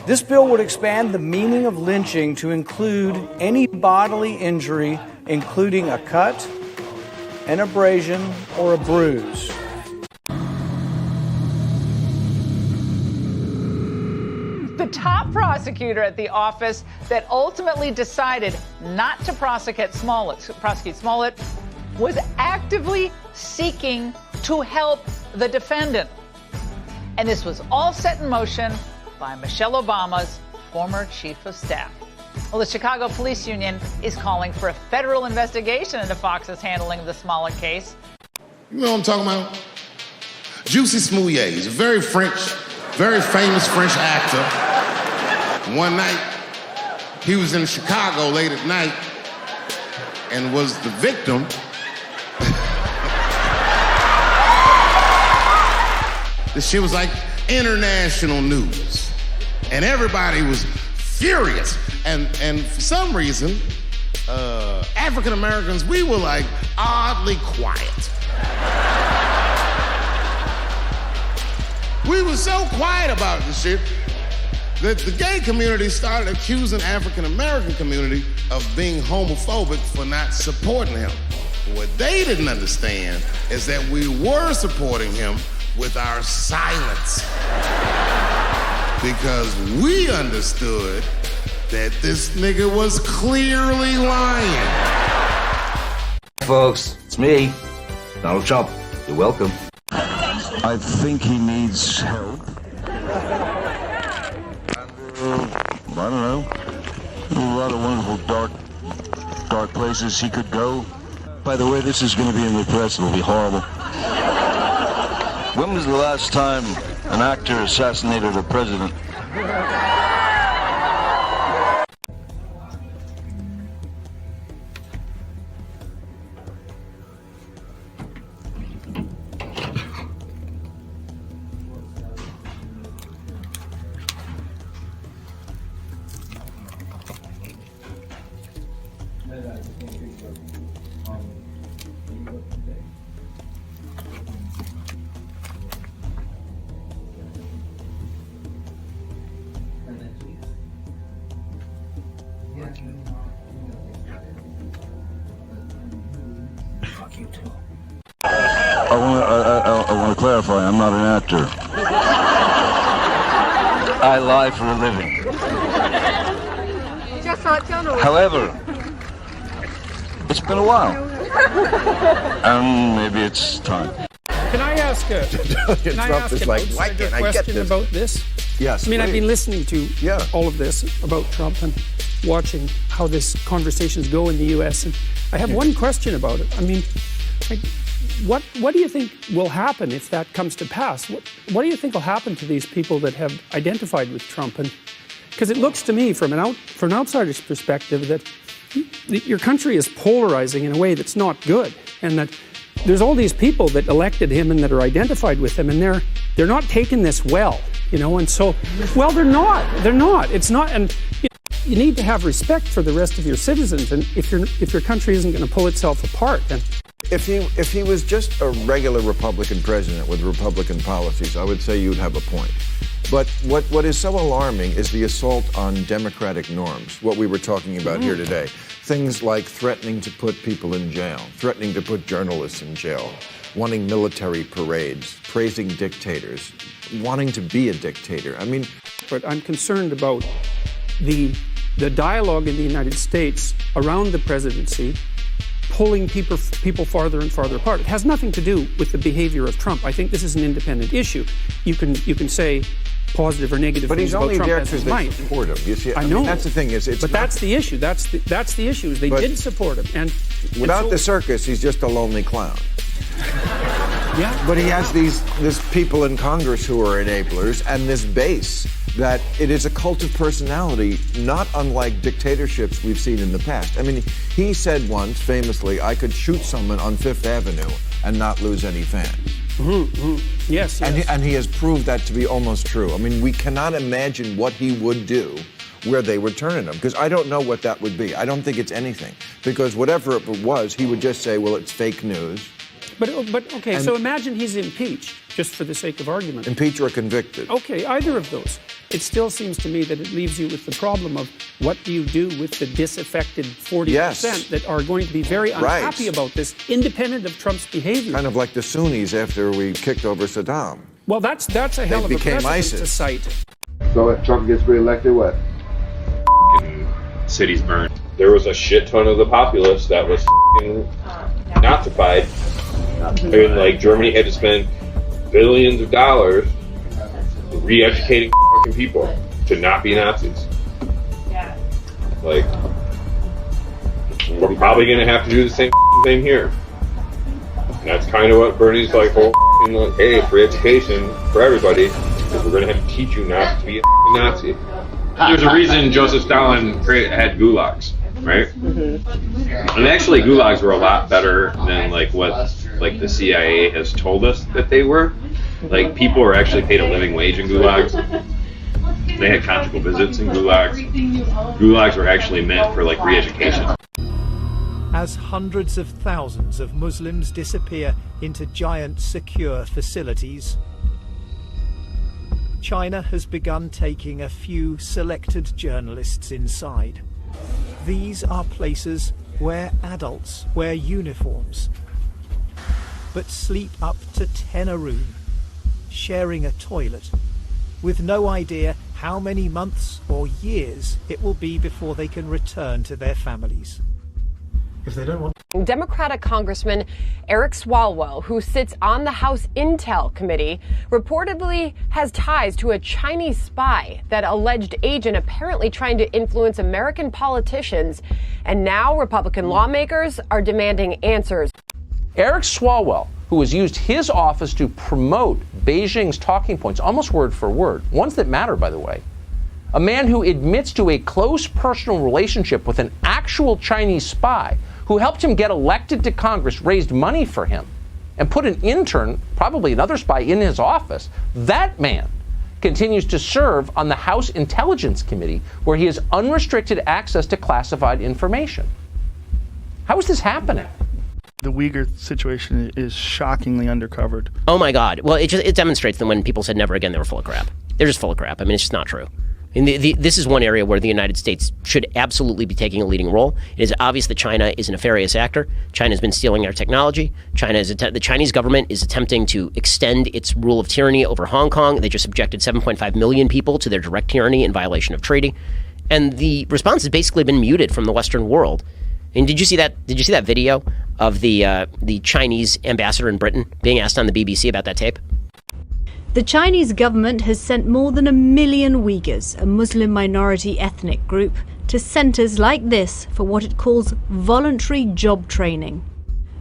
This bill would expand the meaning of lynching to include any bodily injury, including a cut, an abrasion, or a bruise. The top prosecutor at the office that ultimately decided not to prosecute Smollett was actively seeking to help the defendant. And this was all set in motion by Michelle Obama's former chief of staff. Well, the Chicago Police Union is calling for a federal investigation into Fox's handling of the Smollett case. You know what I'm talking about? Juicy Smouillet. He's a very famous French actor. One night, he was in Chicago late at night and was the victim this shit was like international news. And everybody was furious. And for some reason, African Americans, we were like oddly quiet. We were so quiet about this shit that the gay community started accusing African American community of being homophobic for not supporting him. What they didn't understand is that we were supporting him with our silence. Because we understood that this nigga was clearly lying. Folks, it's me, Donald Trump. You're welcome. I think he needs help. I don't know. A lot of wonderful dark places he could go. By the way, this is going to be in the press. It'll be horrible. When was the last time an actor assassinated a president? to. I want to clarify, I'm not an actor. I lie for a living. However, it's been a while. And maybe it's time. Can I ask a question about this? Yes, I mean, please. I've been listening to all of this about Trump and watching how this conversations go in the U.S. And I have one question about it. I mean, what do you think will happen if that comes to pass? What do you think will happen to these people that have identified with Trump? And because it looks to me, from an outsider's perspective, that your country is polarizing in a way that's not good, and that there's all these people that elected him and that are identified with him, and they're not taking this well, you know. And so, well, they're not. It's not. And you need to have respect for the rest of your citizens, and if your country isn't going to pull itself apart, then. If he was just a regular Republican president with Republican policies, I would say you'd have a point. But what is so alarming is the assault on democratic norms, what we were talking about here today. Things like threatening to put people in jail, threatening to put journalists in jail, wanting military parades, praising dictators, wanting to be a dictator. I mean... But I'm concerned about the dialogue in the United States around the presidency pulling people farther and farther apart. It has nothing to do with the behavior of Trump. I think this is an independent issue. You can say positive or negative things about Trump as his mind. But he's only there because they support him. You see, I know. That's the thing. That's the issue. That's the issue. Is they did support him. And without the circus, he's just a lonely clown. Yeah. But he has these people in Congress who are enablers, and this base that it is a cult of personality, not unlike dictatorships we've seen in the past. I mean, he said once, famously, I could shoot someone on Fifth Avenue and not lose any fans. Yes. And he has proved that to be almost true. I mean, we cannot imagine what he would do where they would turn on him, because I don't know what that would be. I don't think it's anything, because whatever it was, he would just say, well, it's fake news. But okay, so imagine he's impeached, just for the sake of argument. Impeached or convicted. Okay, either of those. It still seems to me that it leaves you with the problem of what do you do with the disaffected 40% that are going to be very unhappy about this, independent of Trump's behavior. Kind of like the Sunnis after we kicked over Saddam. Well, that's a hell of a precedent to cite. So if Trump gets reelected, what? Cities burned. There was a shit ton of the populace that was Nazified. I mean, like, Germany had to spend billions of dollars re-educating people to not be Nazis. Yeah. Like, we're probably going to have to do the same thing here. And that's kind of what Bernie's like, hey, free education for everybody, because we're going to have to teach you not to be a Nazi. There's a reason Joseph Stalin had gulags, right? Mm-hmm. And actually, gulags were a lot better than what the CIA has told us that they were. Like, people were actually paid a living wage in gulags. They had conjugal visits in gulags. Gulags were actually meant for re-education. As hundreds of thousands of Muslims disappear into giant secure facilities, China has begun taking a few selected journalists inside. These are places where adults wear uniforms, but sleep up to 10 a room, sharing a toilet, with no idea how many months or years it will be before they can return to their families. If they don't want. Democratic Congressman Eric Swalwell, who sits on the House Intel Committee, reportedly has ties to a Chinese spy, that alleged agent apparently trying to influence American politicians. And now Republican lawmakers are demanding answers. Eric Swalwell, who has used his office to promote Beijing's talking points, almost word for word, ones that matter, by the way. A man who admits to a close personal relationship with an actual Chinese spy who helped him get elected to Congress, raised money for him, and put an intern, probably another spy, in his office. That man continues to serve on the House Intelligence Committee, where he has unrestricted access to classified information. How is this happening? The Uyghur situation is shockingly undercovered. Oh my God. Well, it demonstrates that when people said never again, they were full of crap. They're just full of crap. I mean, it's just not true. And this is one area where the United States should absolutely be taking a leading role. It is obvious that China is a nefarious actor. China has been stealing our technology. The Chinese government is attempting to extend its rule of tyranny over Hong Kong. They just subjected 7.5 million people to their direct tyranny in violation of treaty. And the response has basically been muted from the Western world. And did you see that video of the Chinese ambassador in Britain being asked on the BBC about that tape? The Chinese government has sent more than 1 million Uyghurs, a Muslim minority ethnic group, to centres like this for what it calls voluntary job training.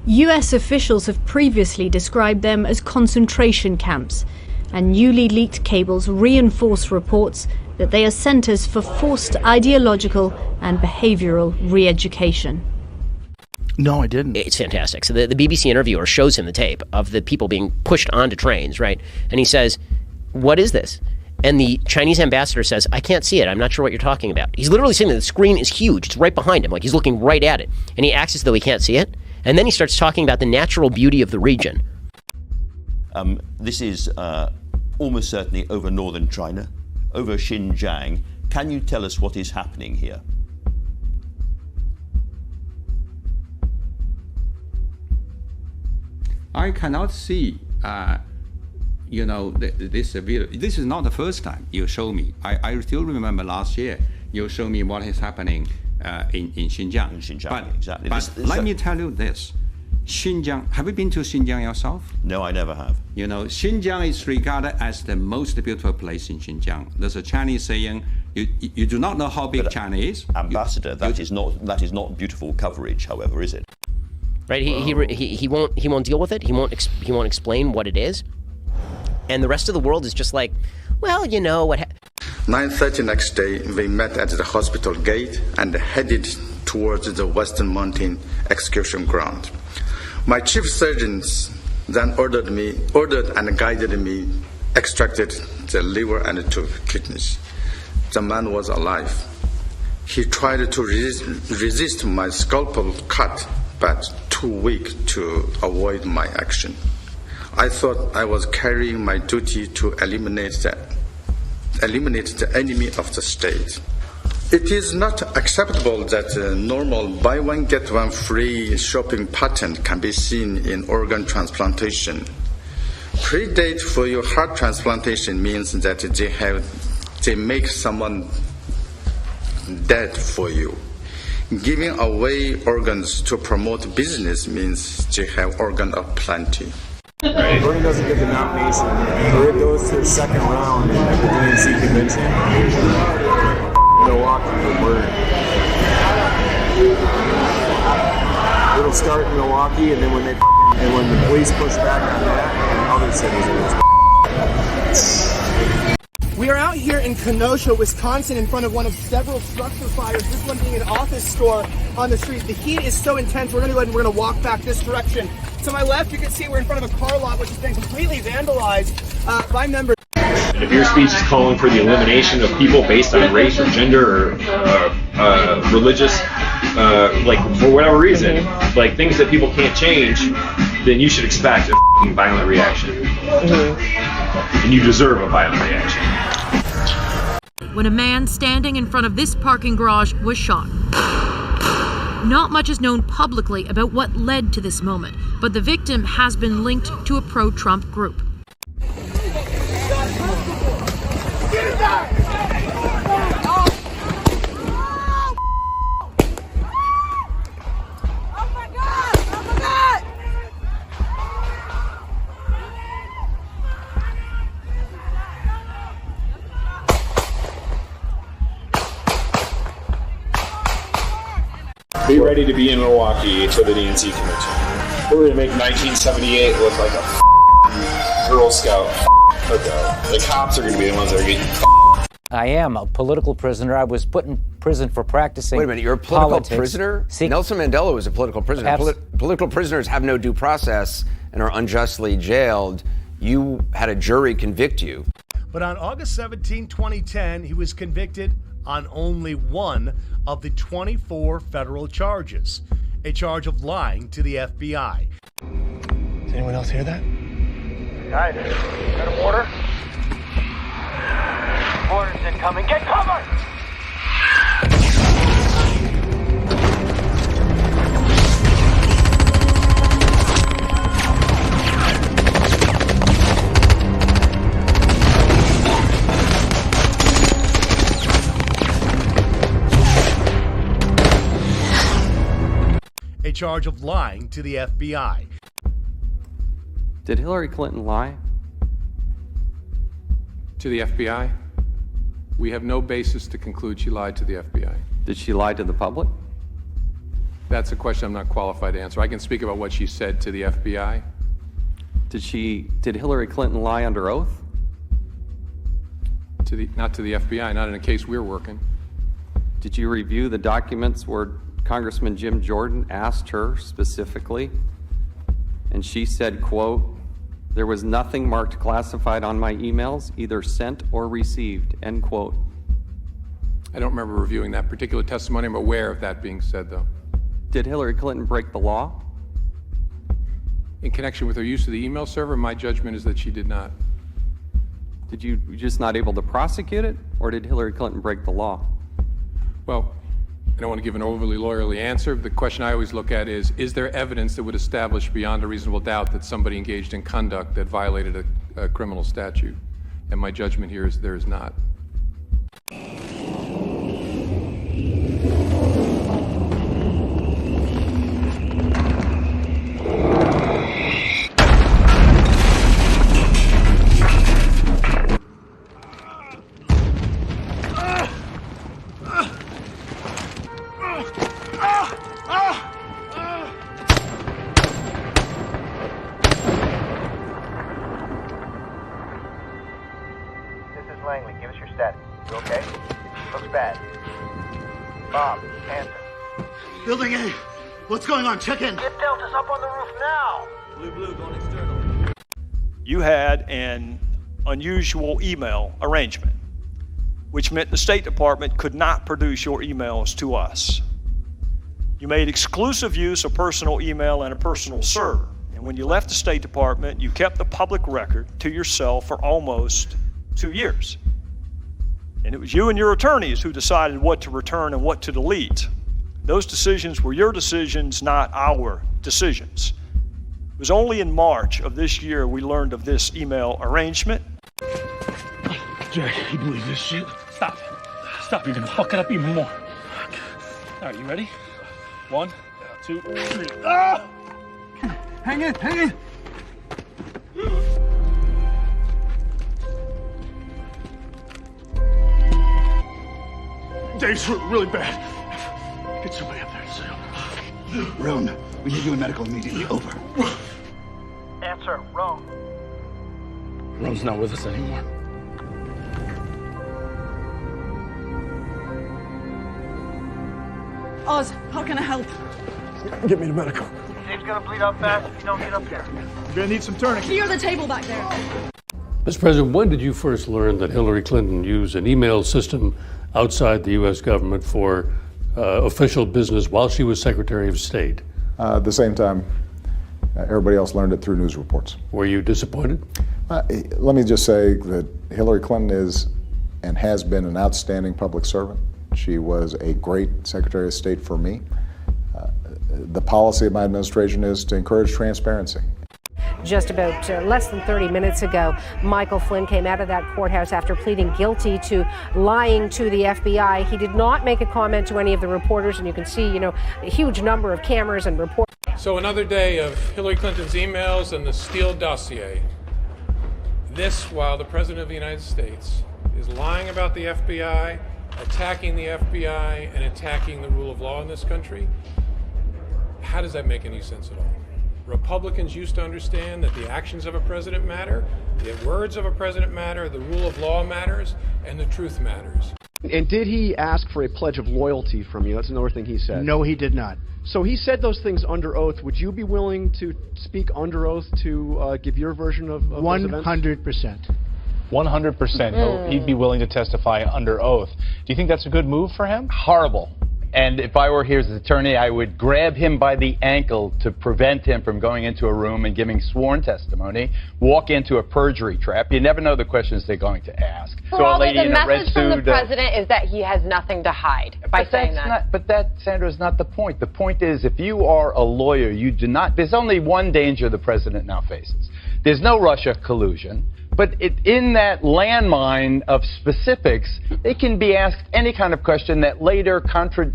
US officials have previously described them as concentration camps, and newly leaked cables reinforce reports that they are centres for forced ideological and behavioural re-education. No, I didn't. It's fantastic. So the BBC interviewer shows him the tape of the people being pushed onto trains, right? And he says, "What is this?" And the Chinese ambassador says, "I can't see it. I'm not sure what you're talking about." He's literally saying that the screen is huge. It's right behind him. Like he's looking right at it. And he acts as though he can't see it. And then he starts talking about the natural beauty of the region. This is almost certainly over northern China, over Xinjiang. Can you tell us what is happening here? I cannot see, this video. This is not the first time you show me. I still remember last year you showed me what is happening in Xinjiang. In Xinjiang, but, exactly. But let me tell you this. Xinjiang, have you been to Xinjiang yourself? No, I never have. You know, Xinjiang is regarded as the most beautiful place in Xinjiang. There's a Chinese saying, you do not know how big China is. Ambassador, that is not beautiful coverage, however, is it? Right? He won't deal with it. He won't explain what it is. And the rest of the world is just like, well, you know what. 9:30 next day, we met at the hospital gate and headed towards the Western Mountain execution ground. My chief surgeons then ordered and guided me, extracted the liver and took kidneys. The man was alive. He tried to resist my scalpel cut, but too weak to avoid my action. I thought I was carrying my duty to eliminate the enemy of the state. It is not acceptable that a normal buy one get one free shopping pattern can be seen in organ transplantation. Pre-date for your heart transplantation means that they make someone dead for you. Giving away organs to promote business means they have organ of plenty. Right. Bernie doesn't get the nomination, or it goes to the second round at the DNC convention. Milwaukee, word. It'll start in Milwaukee, and then when the police push back on that, in other cities. We are out here in Kenosha, Wisconsin, in front of one of several structure fires, this one being an office store on the street. The heat is so intense, we're going to go ahead and we're going to walk back this direction. To my left, you can see we're in front of a car lot, which has been completely vandalized by members. And if your speech is calling for the elimination of people based on race or gender or religious, like for whatever reason, like things that people can't change, then you should expect a violent reaction. And you deserve a violent reaction. When a man standing in front of this parking garage was shot. Not much is known publicly about what led to this moment, but the victim has been linked to a pro-Trump group. Be ready to be in Milwaukee for the DNC convention. We're going to make 1978 look like a Girl Scout cookout. The cops are going to be the ones that are getting I am a political prisoner. I was put in prison for practicing. Wait a minute, you're a political politics. prisoner? Nelson Mandela was a political prisoner. Political prisoners have no due process and are unjustly jailed. You had a jury convict you. But on August 17, 2010, he was convicted on only one of the 24 federal charges, a charge of lying to the FBI. Does anyone else hear that? Guys, got a order? Mortars incoming. Get cover! A charge of lying to the FBI. Did Hillary Clinton lie? To the FBI? We have no basis to conclude she lied to the FBI. Did she lie to the public? That's a question I'm not qualified to answer. I can speak about what she said to the FBI. Did Hillary Clinton lie under oath? Not to the FBI, not in a case we're working. Did you review the documents where Congressman Jim Jordan asked her specifically, and she said, quote, "There was nothing marked classified on my emails, either sent or received," end quote. I don't remember reviewing that particular testimony. I'm aware of that being said, though. Did Hillary Clinton break the law? In connection with her use of the email server, my judgment is that she did not. Did you just not able to prosecute it, or did Hillary Clinton break the law? Well, I don't want to give an overly lawyerly answer. The question I always look at is there evidence that would establish beyond a reasonable doubt that somebody engaged in conduct that violated a criminal statute? And my judgment here is there is not. Building A, what's going on? Check in. Get Deltas up on the roof now. Blue, going external. You had an unusual email arrangement, which meant the State Department could not produce your emails to us. You made exclusive use of personal email and a personal server. And when you left the State Department, you kept the public record to yourself for almost 2 years. And it was you and your attorneys who decided what to return and what to delete. Those decisions were your decisions, not our decisions. It was only in March of this year we learned of this email arrangement. Jack, you believe this shit? Stop. Stop, you're gonna fuck it up even more. All right, you ready? 1, 2, 3. Ah! Hang in. Dave's hurt really bad. Get somebody up there and sit him. Roan, we need you in medical immediately. Over. Answer, Roan. Roan's not with us anymore. Oz, how can I help? Get me to medical. Dave's gonna bleed out fast if you don't get up here. You're gonna need some tourniquets. Clear the table back there. Mr. President, when did you first learn that Hillary Clinton used an email system outside the U.S. government for official business while she was Secretary of State? The same time everybody else learned it through news reports. Were you disappointed? Let me just say that Hillary Clinton is and has been an outstanding public servant. She was a great Secretary of State for me. The policy of my administration is to encourage transparency. Just about less than 30 minutes ago, Michael Flynn came out of that courthouse after pleading guilty to lying to the FBI. He did not make a comment to any of the reporters, and you can see, a huge number of cameras and reporters. So another day of Hillary Clinton's emails and the Steele dossier. This while the President of the United States is lying about the FBI, attacking the FBI, and attacking the rule of law in this country. How does that make any sense at all? Republicans used to understand that the actions of a president matter, the words of a president matter, the rule of law matters, and the truth matters. And did he ask for a pledge of loyalty from you? That's another thing he said. No, he did not. So he said those things under oath. Would you be willing to speak under oath to give your version of those events? 100%. 100%. He'd be willing to testify under oath. Do you think that's a good move for him? Horrible. And if I were his attorney, I would grab him by the ankle to prevent him from going into a room and giving sworn testimony, walk into a perjury trap. You never know the questions they're going to ask. So a lady in a red suit. The message from the president is that he has nothing to hide by saying that. But that, Sandra, is not the point. The point is, if you are a lawyer, you do not. There's only one danger the president now faces. There's no Russia collusion. But in that landmine of specifics, they can be asked any kind of question that later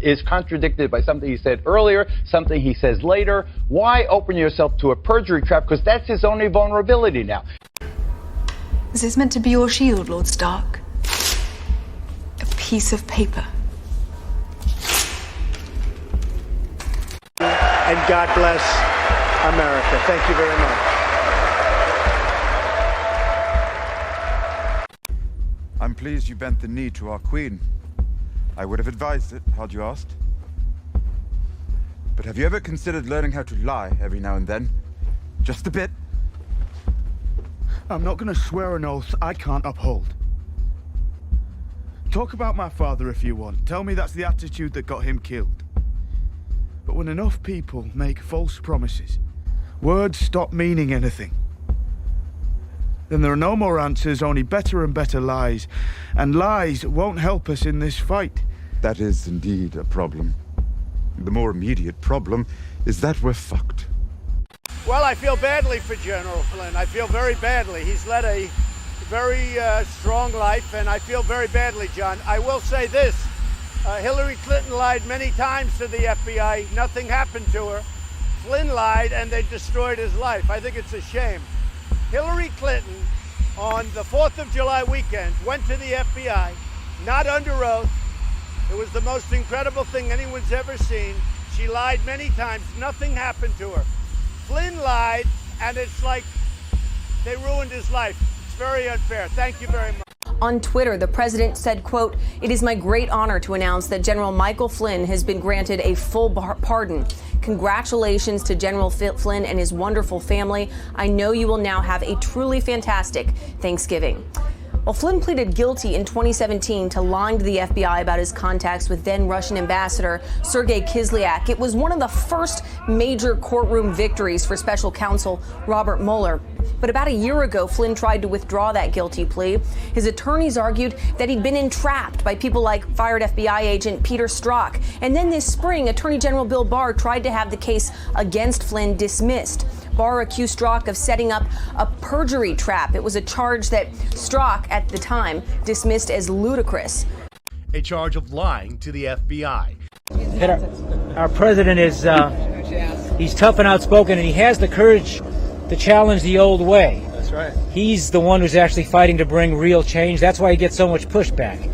is contradicted by something he said earlier, something he says later. Why open yourself to a perjury trap? Because that's his only vulnerability now. Is this meant to be your shield, Lord Stark? A piece of paper. And God bless America. Thank you very much. I'm pleased you bent the knee to our queen. I would have advised it, had you asked. But have you ever considered learning how to lie every now and then? Just a bit? I'm not going to swear an oath I can't uphold. Talk about my father if you want. Tell me that's the attitude that got him killed. But when enough people make false promises, words stop meaning anything. Then there are no more answers, only better and better lies. And lies won't help us in this fight. That is indeed a problem. The more immediate problem is that we're fucked. Well, I feel badly for General Flynn. I feel very badly. He's led a very strong life, and I feel very badly, John. I will say this. Hillary Clinton lied many times to the FBI. Nothing happened to her. Flynn lied, and they destroyed his life. I think it's a shame. Hillary Clinton, on the 4th of July weekend, went to the FBI, not under oath. It was the most incredible thing anyone's ever seen. She lied many times. Nothing happened to her. Flynn lied, and it's like they ruined his life. It's very unfair. Thank you very much. On Twitter, the president said, quote, "It is my great honor to announce that General Michael Flynn has been granted a full pardon. Congratulations to General Flynn and his wonderful family. I know you will now have a truly fantastic Thanksgiving." Well, Flynn pleaded guilty in 2017 to lying to the FBI about his contacts with then Russian Ambassador Sergei Kislyak. It was one of the first major courtroom victories for special counsel Robert Mueller. But about a year ago, Flynn tried to withdraw that guilty plea. His attorneys argued that he'd been entrapped by people like fired FBI agent Peter Strzok. And then this spring, Attorney General Bill Barr tried to have the case against Flynn dismissed. Barr accused Strzok of setting up a perjury trap. It was a charge that Strzok, at the time, dismissed as ludicrous. A charge of lying to the FBI. Our president is, he's tough and outspoken, and he has the courage to challenge the old way. That's right. He's the one who's actually fighting to bring real change. That's why he gets so much pushback.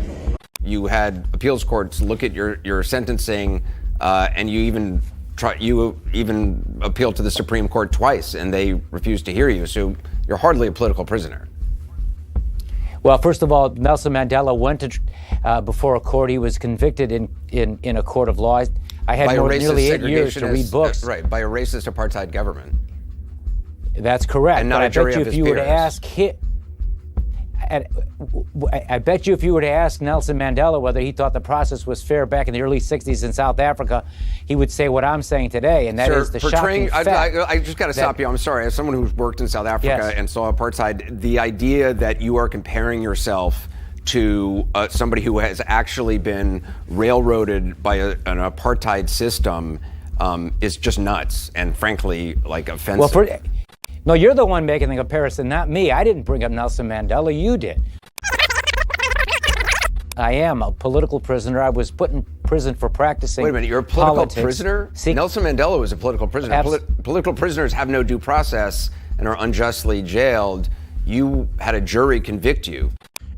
You had appeals courts look at your sentencing, and you even appealed to the Supreme Court twice, and they refused to hear you. So you're hardly a political prisoner. Well, first of all, Nelson Mandela went to before a court. He was convicted in a court of law. I had nearly 8 years to read books. Right, by a racist apartheid government. That's correct. And not but a jury I bet you of if his you were to peers. ask him, I bet you if you were to ask Nelson Mandela whether he thought the process was fair back in the early 60s in South Africa, he would say what I'm saying today, and that is the shocking fact. I just got to stop you. I'm sorry. As someone who's worked in South Africa and saw apartheid, the idea that you are comparing yourself to somebody who has actually been railroaded by an apartheid system is just nuts and frankly, like, offensive. Well, no, you're the one making the comparison, not me. I didn't bring up Nelson Mandela. You did. I am a political prisoner. I was put in prison for practicing. Wait a minute, you're a political politics. prisoner? Nelson Mandela was a political prisoner. Political prisoners have no due process and are unjustly jailed. You had a jury convict you.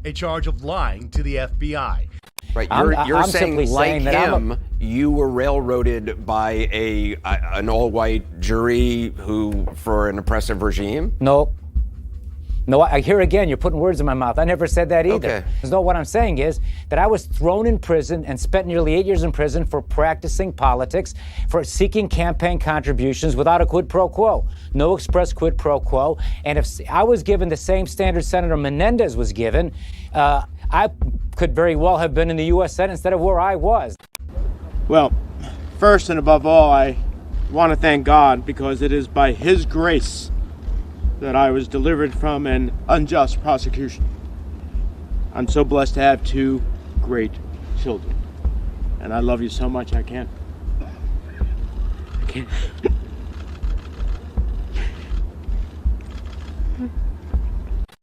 A charge of lying to the FBI. Right, you're saying, like him, you were railroaded by an all-white jury for an oppressive regime? No, I hear again, you're putting words in my mouth. I never said that either. Okay. No, what I'm saying is that I was thrown in prison and spent nearly 8 years in prison for practicing politics, for seeking campaign contributions without a quid pro quo. No express quid pro quo. And if I was given the same standard Senator Menendez was given, I could very well have been in the U.S. Senate instead of where I was. Well, first and above all, I want to thank God because it is by His grace that I was delivered from an unjust prosecution. I'm so blessed to have two great children. And I love you so much, I can't.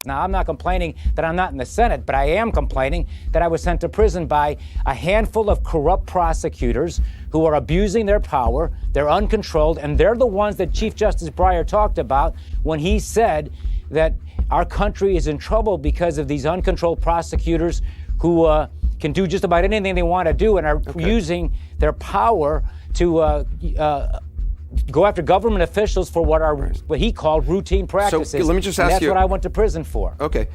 Now, I'm not complaining that I'm not in the Senate, but I am complaining that I was sent to prison by a handful of corrupt prosecutors who are abusing their power. They're uncontrolled, and they're the ones that Chief Justice Breyer talked about when he said that our country is in trouble because of these uncontrolled prosecutors who can do just about anything they want to do and are using their power to go after government officials for what he called routine practices. So let me just ask that's you. What I went to prison for. Okay.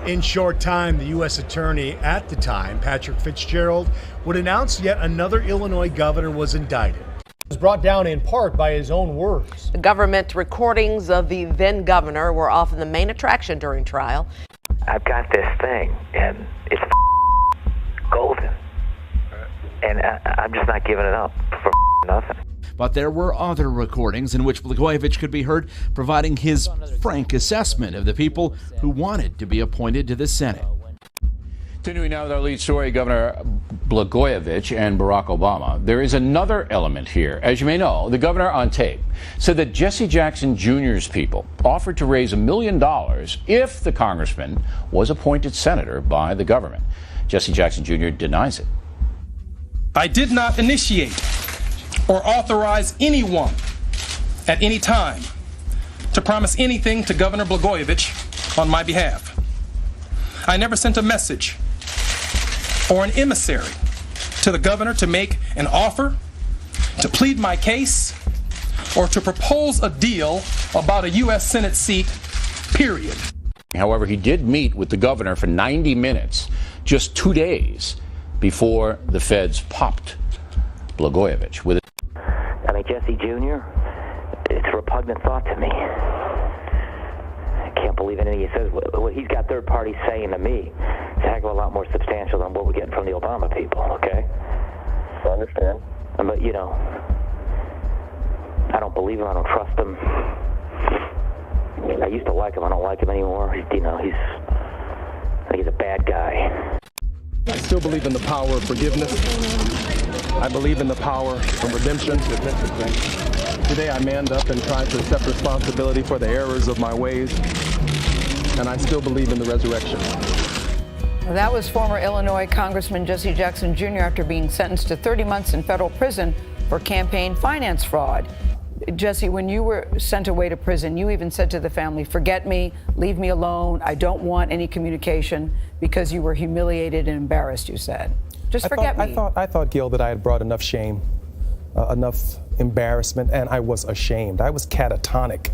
In short time, the U.S. attorney at the time, Patrick Fitzgerald, would announce yet another Illinois governor was indicted. It was brought down in part by his own words. The government recordings of the then governor were often the main attraction during trial. I've got this thing, and it's golden. And I'm just not giving it up for nothing. But there were other recordings in which Blagojevich could be heard providing his frank assessment of the people who wanted to be appointed to the Senate. Continuing now with our lead story, Governor Blagojevich and Barack Obama. There is another element here. As you may know, the governor on tape said that Jesse Jackson Jr.'s people offered to raise $1 million if the congressman was appointed senator by the government. Jesse Jackson Jr. denies it. I did not initiate or authorize anyone at any time to promise anything to Governor Blagojevich on my behalf. I never sent a message or an emissary to the governor to make an offer, to plead my case, or to propose a deal about a U.S. Senate seat, period. However, he did meet with the governor for 90 minutes, just 2 days before the feds popped Blagojevich with it. I mean, Jesse Jr., it's a repugnant thought to me. I can't believe anything he says. What he's got third parties saying to me is a heck of a lot more substantial than what we're getting from the Obama people, okay? I understand. But, you know, I don't believe him. I don't trust him. I used to like him. I don't like him anymore. You know, I think he's a bad guy. I still believe in the power of forgiveness. I believe in the power of redemption. Today I manned up and tried to accept responsibility for the errors of my ways, and I still believe in the resurrection. Well, that was former Illinois Congressman Jesse Jackson Jr. after being sentenced to 30 months in federal prison for campaign finance fraud. Jesse, when you were sent away to prison, you even said to the family, forget me, leave me alone, I don't want any communication, because you were humiliated and embarrassed, you said. Just forget me. I thought, Gil, that I had brought enough shame, enough embarrassment, and I was ashamed. I was catatonic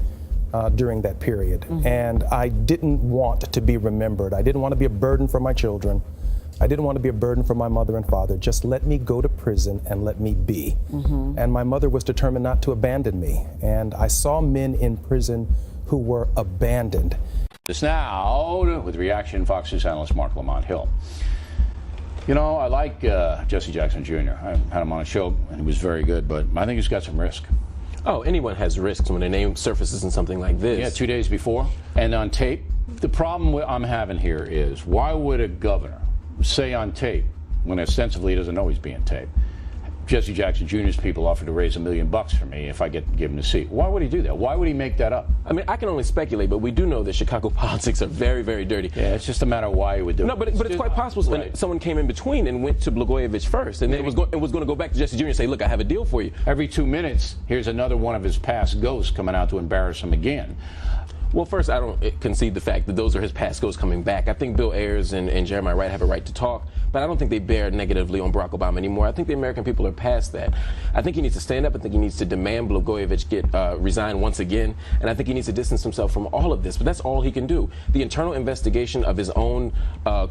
during that period, and I didn't want to be remembered. I didn't want to be a burden for my children. I didn't want to be a burden for my mother and father. Just let me go to prison and let me be. And my mother was determined not to abandon me. And I saw men in prison who were abandoned. This now with reaction Fox News analyst Mark Lamont Hill. You know, I like Jesse Jackson Jr. I had him on a show and he was very good, but I think he's got some risk. Oh, anyone has risks when a name surfaces in something like this. Yeah, 2 days before and on tape. The problem I'm having here is, why would a governor say on tape, when ostensibly he doesn't know he's being taped, Jesse Jackson Jr.'s people offered to raise $1 million for me if I give him the seat? Why would he do that? Why would he make that up? I mean, I can only speculate, but we do know that Chicago politics are very, very dirty. Yeah, it's just a matter of why he would do it. No, but it's quite possible someone came in between and went to Blagojevich first, and then was going to go back to Jesse Jr. and say, look, I have a deal for you. Every 2 minutes, here's another one of his past ghosts coming out to embarrass him again. Well, first, I don't concede the fact that those are his past ghosts coming back. I think Bill Ayers and Jeremiah Wright have a right to talk, but I don't think they bear negatively on Barack Obama anymore. I think the American people are past that. I think he needs to stand up. I think he needs to demand Blagojevich get resign once again, and I think he needs to distance himself from all of this, but that's all he can do. The internal investigation of his own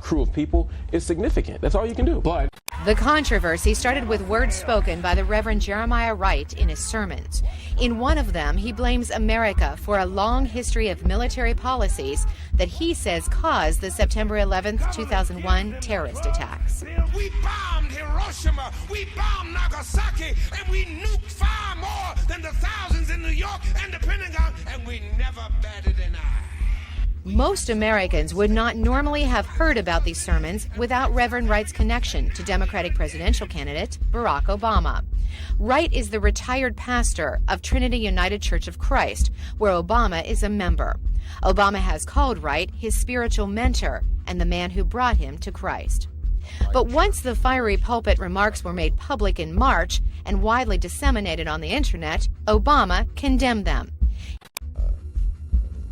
crew of people is significant. That's all you can do. But the controversy started with words spoken by the Reverend Jeremiah Wright in his sermons. In one of them, he blames America for a long history of of military policies that he says caused the September 11th, 2001 terrorist attacks. We bombed Hiroshima, we bombed Nagasaki, and we nuked far more than the thousands in New York and the Pentagon, and we never batted an eye. Most Americans would not normally have heard about these sermons without Reverend Wright's connection to Democratic presidential candidate Barack Obama. Wright is the retired pastor of Trinity United Church of Christ, where Obama is a member. Obama has called Wright his spiritual mentor and the man who brought him to Christ. But once the fiery pulpit remarks were made public in March and widely disseminated on the internet, Obama condemned them.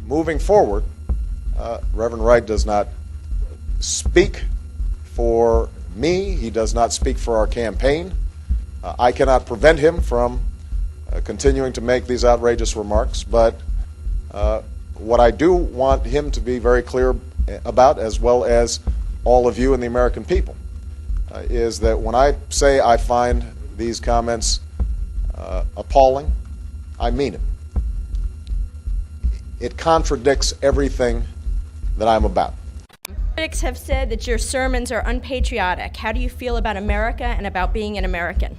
Moving forward, Reverend Wright does not speak for me. He does not speak for our campaign. I cannot prevent him from continuing to make these outrageous remarks, but what I do want him to be very clear about, as well as all of you and the American people, is that when I say I find these comments appalling, I mean it. It contradicts everything that I'm about. Critics have said that your sermons are unpatriotic. How do you feel about America and about being an American?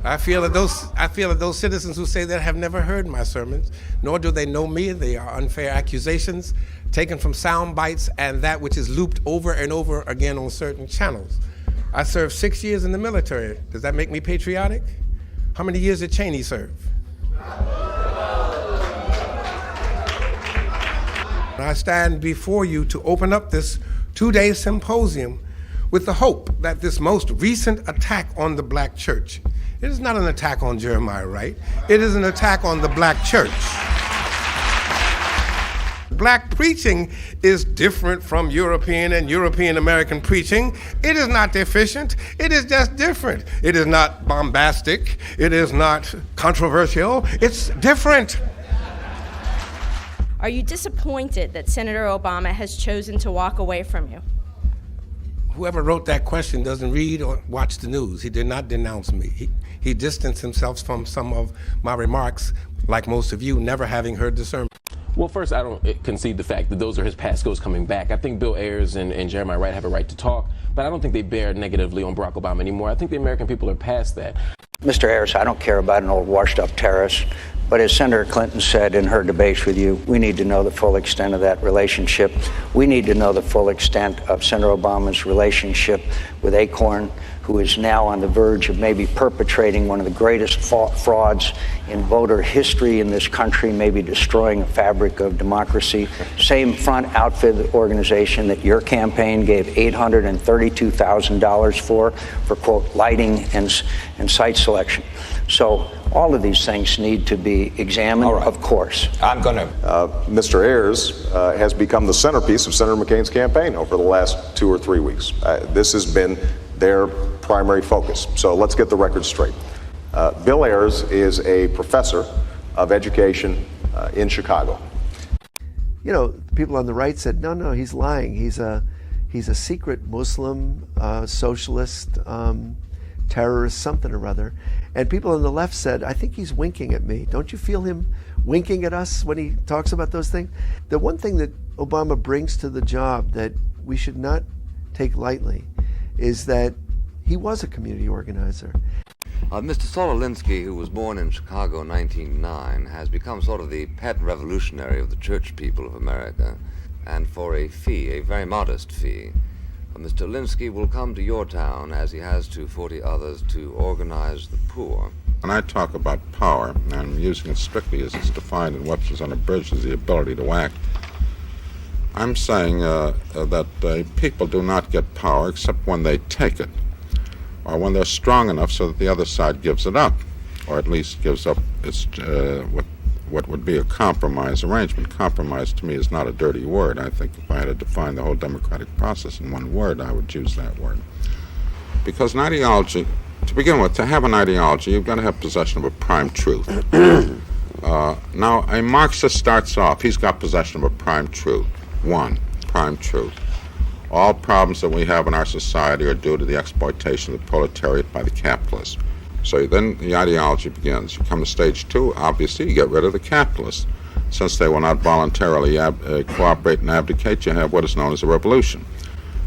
I feel that those citizens who say that have never heard my sermons, nor do they know me. They are unfair accusations taken from sound bites and that which is looped over and over again on certain channels. I served 6 years in the military. Does that make me patriotic? How many years did Cheney serve? I stand before you to open up this two-day symposium with the hope that this most recent attack on the black church, it is not an attack on Jeremiah Wright, it is an attack on the black church. Black preaching is different from European and European American preaching. It is not deficient, it is just different. It is not bombastic, it is not controversial, it's different. Are you disappointed that Senator Obama has chosen to walk away from you? Whoever wrote that question doesn't read or watch the news. He did not denounce me. He distanced himself from some of my remarks, like most of you, never having heard the sermon. Well, first, I don't concede the fact that those are his past goals coming back. I think Bill Ayers and Jeremiah Wright have a right to talk, but I don't think they bear negatively on Barack Obama anymore. I think the American people are past that. Mr. Ayers, I don't care about an old washed-up terrorist, but as Senator Clinton said in her debates with you, we need to know the full extent of that relationship. We need to know the full extent of Senator Obama's relationship with Acorn, who is now on the verge of maybe perpetrating one of the greatest frauds in voter history in this country, maybe destroying a fabric of democracy. Same front outfit organization that your campaign gave $832,000 for quote, lighting and site selection. So all of these things need to be examined, of course. I'm going to. Mr. Ayers has become the centerpiece of Senator McCain's campaign over the last 2 or 3 weeks. This has been their primary focus. So let's get the record straight. Bill Ayers is a professor of education in Chicago. You know, people on the right said, no, he's lying. He's a secret Muslim, socialist, terrorist, something or other. And people on the left said, I think he's winking at me. Don't you feel him winking at us when he talks about those things? The one thing that Obama brings to the job that we should not take lightly is that he was a community organizer. Mr. Saul Alinsky, who was born in Chicago in 1909, has become sort of the pet revolutionary of the church people of America, and for a fee, a very modest fee. Mr. Alinsky will come to your town, as he has to 40 others, to organize the poor. When I talk about power, and I'm using it strictly as it's defined in Webster's Unabridged as the ability to act, I'm saying that people do not get power except when they take it, or when they're strong enough so that the other side gives it up, or at least gives up its what would be a compromise arrangement. Compromise to me is not a dirty word. I think if I had to define the whole democratic process in one word, I would choose that word. Because an ideology, to begin with, to have an ideology, you've got to have possession of a prime truth. Now, a Marxist starts off, he's got possession of a prime truth. One, prime truth. All problems that we have in our society are due to the exploitation of the proletariat by the capitalists. So then the ideology begins. You come to stage two, obviously, you get rid of the capitalists. Since they will not voluntarily cooperate and abdicate, you have what is known as a revolution.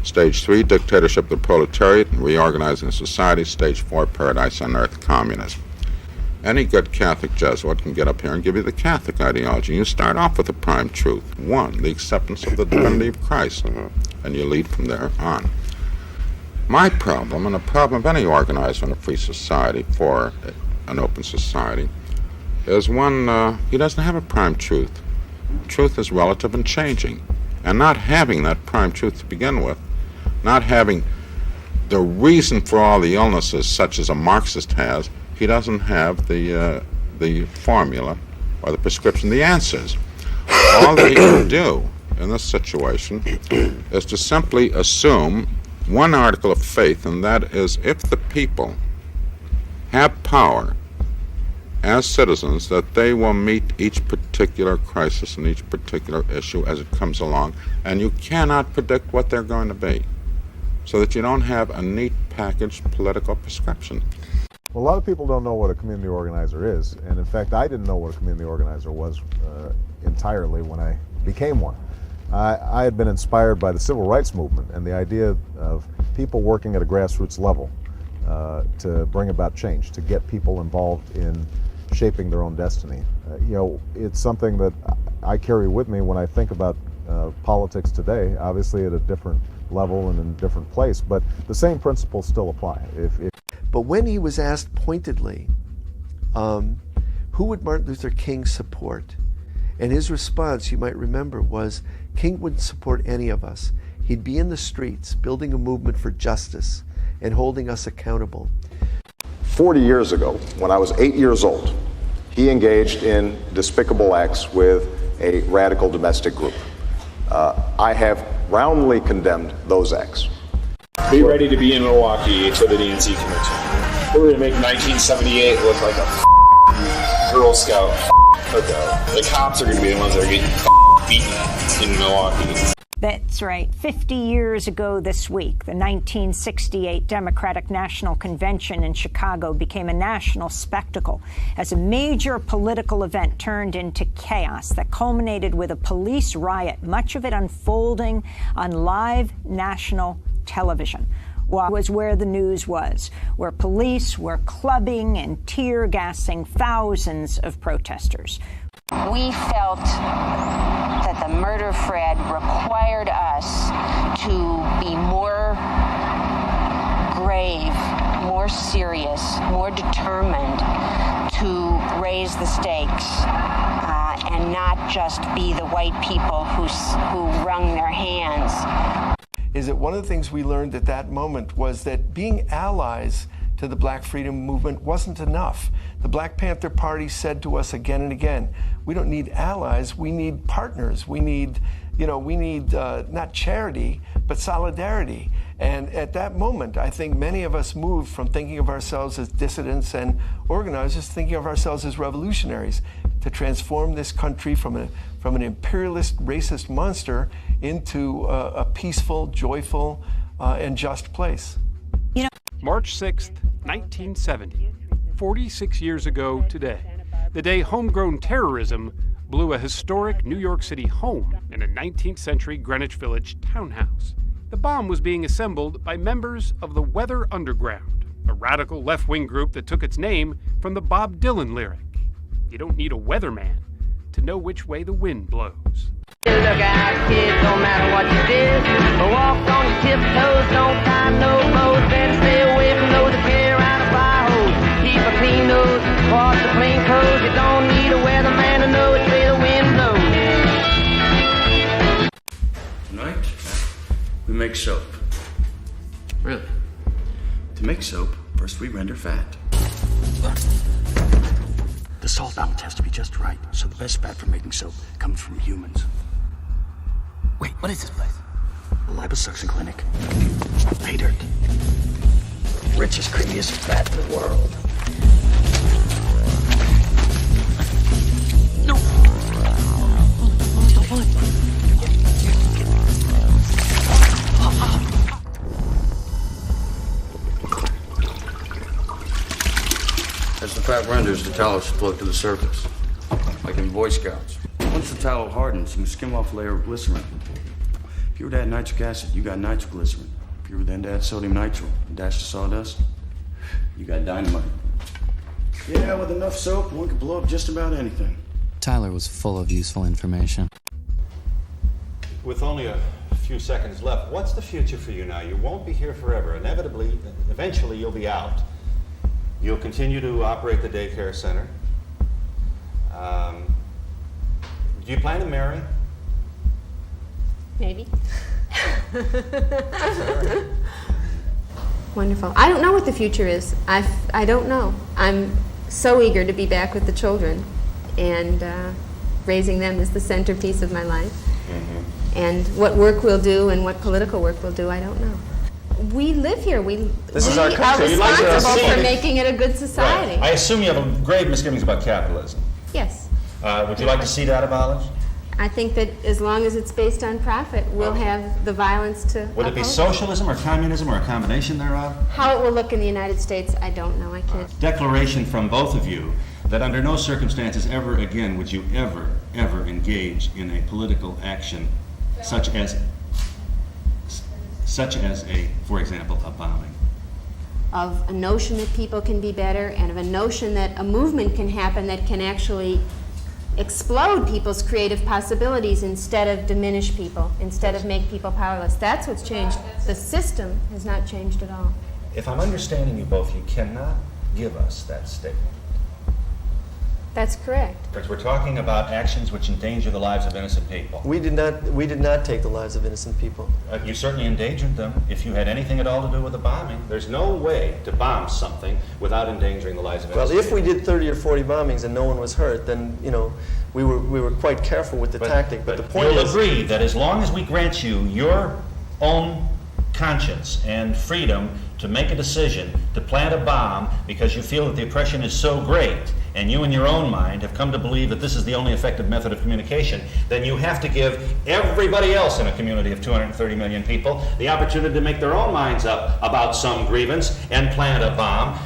Stage 3, dictatorship of the proletariat and reorganizing society. Stage 4, paradise on earth, communism. Any good Catholic Jesuit can get up here and give you the Catholic ideology. You start off with the prime truth. 1, the acceptance of the divinity of Christ, and you lead from there on. My problem, and the problem of any organizer in a free society for an open society, is one, he doesn't have a prime truth. Truth is relative and changing. And not having that prime truth to begin with, not having the reason for all the illnesses such as a Marxist has, he doesn't have the formula or the prescription, the answers. All that he can do in this situation is to simply assume one article of faith, and that is if the people have power as citizens, that they will meet each particular crisis and each particular issue as it comes along, and you cannot predict what they're going to be, so that you don't have a neat packaged political prescription. Well, a lot of people don't know what a community organizer is, and in fact, I didn't know what a community organizer was entirely when I became one. I had been inspired by the civil rights movement and the idea of people working at a grassroots level to bring about change, to get people involved in shaping their own destiny. It's something that I carry with me when I think about politics today, obviously at a different level and in a different place, but the same principles still apply. But when he was asked pointedly, who would Martin Luther King support? And his response, you might remember, was King wouldn't support any of us. He'd be in the streets building a movement for justice and holding us accountable. 40 years ago, when I was 8 years old, he engaged in despicable acts with a radical domestic group. I have roundly condemned those acts. Be ready to be in Milwaukee for the DNC convention. We're going to make 1978 look like a Girl Scout cookout. The cops are going to be the ones that are getting beaten in Milwaukee. That's right. 50 years ago this week, the 1968 Democratic National Convention in Chicago became a national spectacle as a major political event turned into chaos that culminated with a police riot, much of it unfolding on live national television. Was where the news was, where police were clubbing and tear gassing thousands of protesters. We felt that the murder of Fred required us to be more grave, more serious, more determined to raise the stakes and not just be the white people who wrung their hands. Is that one of the things we learned at that moment was that being allies to the Black Freedom Movement wasn't enough. The Black Panther Party said to us again and again, we don't need allies, we need partners. We need not charity, but solidarity. And at that moment, I think many of us moved from thinking of ourselves as dissidents and organizers, thinking of ourselves as revolutionaries, to transform this country from an imperialist, racist monster into a peaceful, joyful, and just place. March 6th, 1970, 46 years ago today, the day homegrown terrorism blew a historic New York City home in a 19th century Greenwich Village townhouse. The bomb was being assembled by members of the Weather Underground, a radical left-wing group that took its name from the Bob Dylan lyric, "You don't need a weatherman to know which way the wind blows." Look out, kids, no matter what you did. Walk on your tiptoes, don't tie no bows. Better stay away from those that carry around a fire hose. Keep a clean nose, wash the plain clothes. You don't need a weatherman to know which way the wind blows. Tonight, we make soap. Really? To make soap, first we render fat. The salt amount has to be just right, so the best fat for making soap comes from humans. Wait, what is this place? A liposuction clinic. Pay dirt. Richest, creamiest fat in the world. No! Stop pulling. As the fat renders, the tallow should float to the surface, like in Boy Scouts. Once the tallow hardens, you can skim off a layer of glycerin. If you were to add nitric acid, you got nitroglycerin. If you were then to add sodium nitro and dash the sawdust, you got dynamite. Yeah, with enough soap, one could blow up just about anything. Tyler was full of useful information. With only a few seconds left, what's the future for you now? You won't be here forever. Inevitably, eventually you'll be out. You'll continue to operate the daycare center. Do you plan to marry? Maybe. Wonderful. I don't know what the future is. I don't know. I'm so eager to be back with the children, and raising them is the centerpiece of my life. Mm-hmm. And what work we'll do and what political work we'll do, I don't know. We live here. This is our country. We are responsible for making it a good society. Right. I assume you have grave misgivings about capitalism. Yes. Would you like to see that abolished? I think that as long as it's based on profit, we'll have the violence to Would it be socialism or communism or a combination thereof? How it will look in the United States, I don't know. I can't. Declaration from both of you that under no circumstances ever again would you ever engage in a political action such as for example, a bombing. Of a notion that people can be better, and of a notion that a movement can happen that can actually explode people's creative possibilities instead of diminish people, instead of make people powerless. That's what's changed. The system has not changed at all. If I'm understanding you both, you cannot give us that statement. That's correct. Because we're talking about actions which endanger the lives of innocent people. We did not take the lives of innocent people. You certainly endangered them. If you had anything at all to do with the bombing, there's no way to bomb something without endangering the lives of innocent people. Well, if we did 30 or 40 bombings and no one was hurt, then we were quite careful with the tactic. But the point you'll is, agree that as long as we grant you your own conscience and freedom to make a decision to plant a bomb because you feel that the oppression is so great, and you in your own mind have come to believe that this is the only effective method of communication, then you have to give everybody else in a community of 230 million people the opportunity to make their own minds up about some grievance and plant a bomb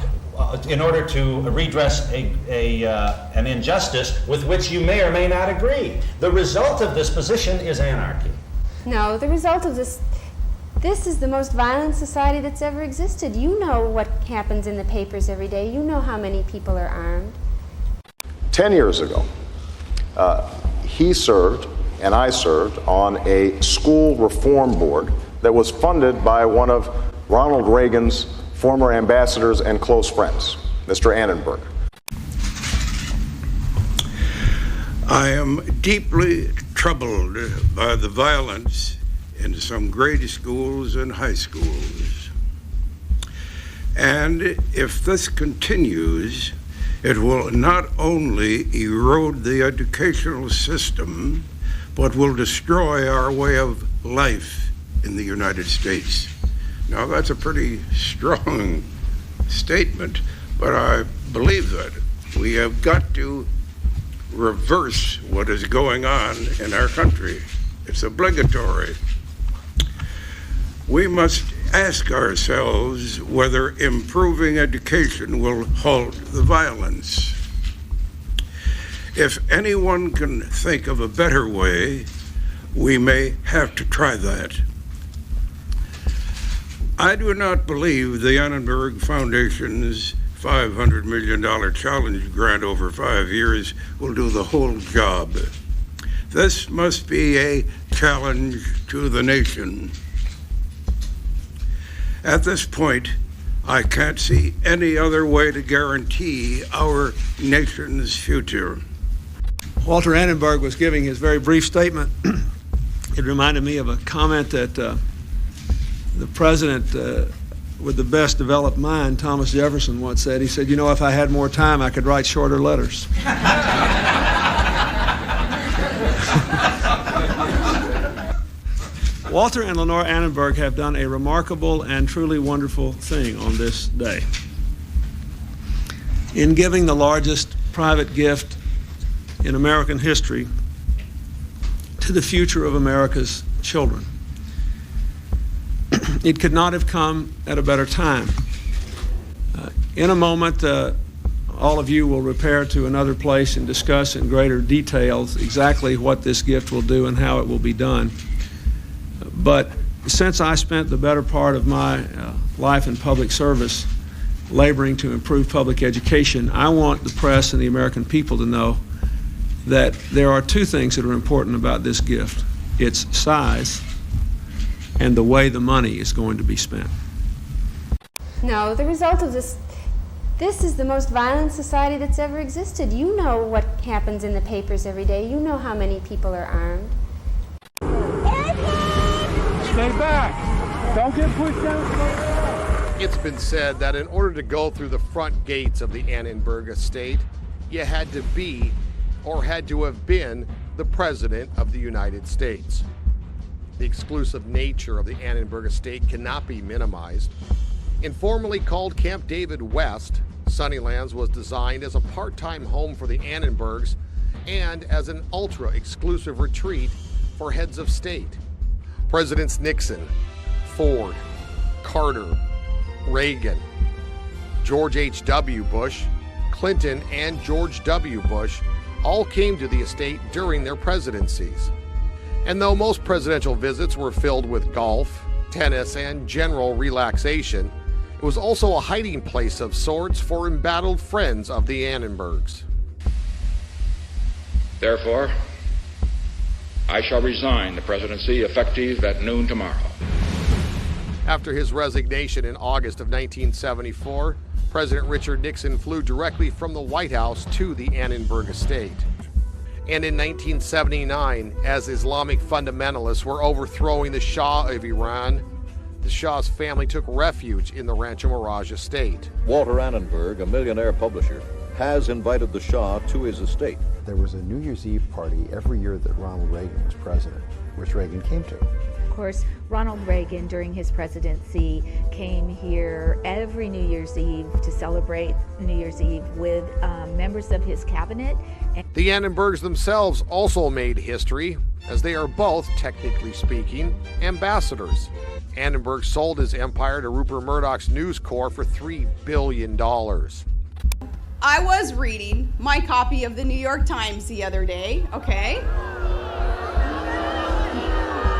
in order to redress an injustice with which you may or may not agree. The result of this position is anarchy. No, the result of this is the most violent society that's ever existed. You know what happens in the papers every day. You know how many people are armed. 10 years ago, he served and I served on a school reform board that was funded by one of Ronald Reagan's former ambassadors and close friends, Mr. Annenberg. I am deeply troubled by the violence in some grade schools and high schools. And if this continues, it will not only erode the educational system, but will destroy our way of life in the United States. Now, that's a pretty strong statement, but I believe that. We have got to reverse what is going on in our country. It's obligatory. We must ask ourselves whether improving education will halt the violence. If anyone can think of a better way, we may have to try that. I do not believe the Annenberg Foundation's $500 million challenge grant over 5 years will do the whole job. This must be a challenge to the nation. At this point, I can't see any other way to guarantee our nation's future. Walter Annenberg was giving his very brief statement. It reminded me of a comment that the president with the best developed mind, Thomas Jefferson, once said. He said, if I had more time, I could write shorter letters. Walter and Lenore Annenberg have done a remarkable and truly wonderful thing on this day. In giving the largest private gift in American history to the future of America's children. It could not have come at a better time. In a moment all of you will repair to another place and discuss in greater details exactly what this gift will do and how it will be done. But since I spent the better part of my life in public service laboring to improve public education, I want the press and the American people to know that there are two things that are important about this gift: its size and the way the money is going to be spent. No, the result of this is the most violent society that's ever existed. You know what happens in the papers every day. You know how many people are armed. Stay back. Don't get pushed out. It's been said that in order to go through the front gates of the Annenberg estate, you had to be or had to have been the President of the United States. The exclusive nature of the Annenberg estate cannot be minimized. Informally called Camp David West, Sunnylands was designed as a part-time home for the Annenbergs and as an ultra-exclusive retreat for heads of state. Presidents Nixon, Ford, Carter, Reagan, George H.W. Bush, Clinton, and George W. Bush all came to the estate during their presidencies. And though most presidential visits were filled with golf, tennis, and general relaxation, it was also a hiding place of sorts for embattled friends of the Annenbergs. Therefore, I shall resign the presidency effective at noon tomorrow. After his resignation in August of 1974, President Richard Nixon flew directly from the White House to the Annenberg estate. And in 1979, as Islamic fundamentalists were overthrowing the Shah of Iran, the Shah's family took refuge in the Rancho Mirage estate. Walter Annenberg, a millionaire publisher, has invited the Shah to his estate. There was a New Year's Eve party every year that Ronald Reagan was president, which Reagan came to. Of course, Ronald Reagan, during his presidency, came here every New Year's Eve to celebrate New Year's Eve with members of his cabinet. The Annenbergs themselves also made history, as they are both, technically speaking, ambassadors. Annenberg sold his empire to Rupert Murdoch's News Corp for $3 billion. I was reading my copy of the New York Times the other day, okay?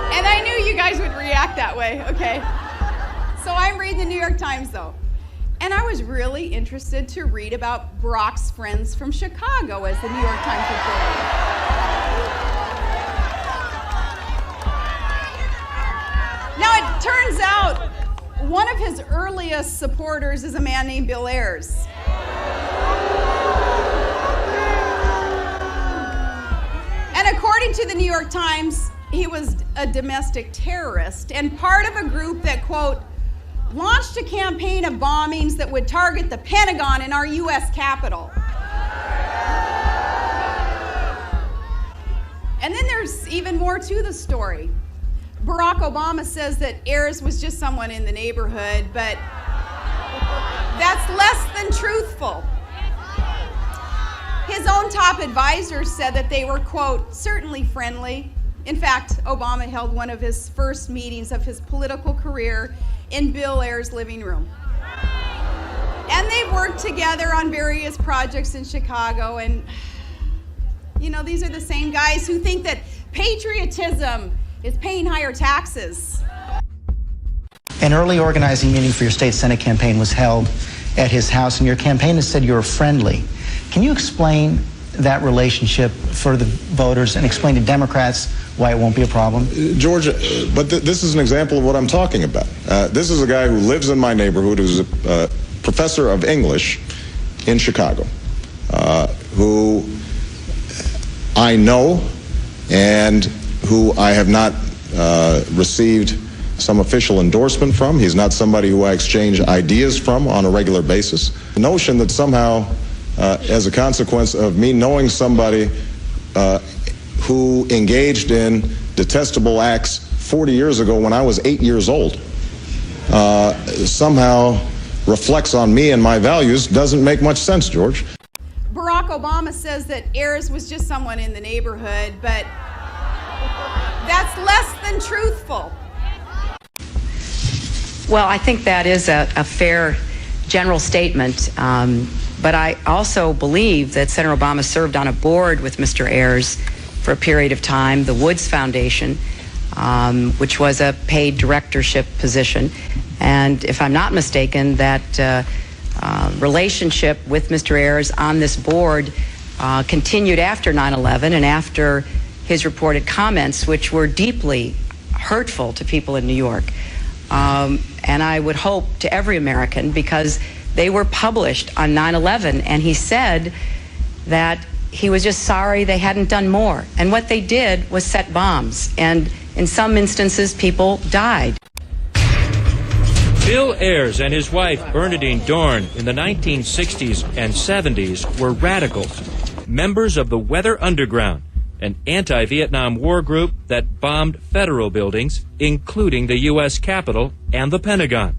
And I knew you guys would react that way, okay? So I'm reading the New York Times, though. And I was really interested to read about Barack's friends from Chicago, as the New York Times reported. Now, it turns out one of his earliest supporters is a man named Bill Ayers. And according to the New York Times, he was a domestic terrorist and part of a group that, quote, launched a campaign of bombings that would target the Pentagon and our U.S. Capitol. And then there's even more to the story. Barack Obama says that Ayers was just someone in the neighborhood, but that's less than truthful. His own top advisors said that they were, quote, certainly friendly. In fact, Obama held one of his first meetings of his political career in Bill Ayers' living room. And they've worked together on various projects in Chicago, and, you know, these are the same guys who think that patriotism is paying higher taxes. An early organizing meeting for your state Senate campaign was held at his house, and your campaign has said you're friendly. Can you explain that relationship for the voters and explain to Democrats why it won't be a problem? George, but this is an example of what I'm talking about. This is a guy who lives in my neighborhood, who's a professor of English in Chicago, who I know and who I have not received some official endorsement from. He's not somebody who I exchange ideas from on a regular basis. The notion that somehow, as a consequence of me knowing somebody who engaged in detestable acts 40 years ago when I was 8 years old, somehow reflects on me and my values doesn't make much sense, George. Barack Obama says that Ayers was just someone in the neighborhood, but that's less than truthful. Well, I think that is a fair general statement. But I also believe that Senator Obama served on a board with Mr. Ayers for a period of time, the Woods Foundation, which was a paid directorship position. And if I'm not mistaken, that relationship with Mr. Ayers on this board continued after 9/11 and after his reported comments, which were deeply hurtful to people in New York. And I would hope to every American, because they were published on 9/11, and he said that he was just sorry they hadn't done more. And what they did was set bombs, and in some instances, people died. Bill Ayers and his wife, Bernadine Dorn, in the 1960s and 70s were radicals, members of the Weather Underground, an anti-Vietnam War group that bombed federal buildings, including the U.S. Capitol and the Pentagon.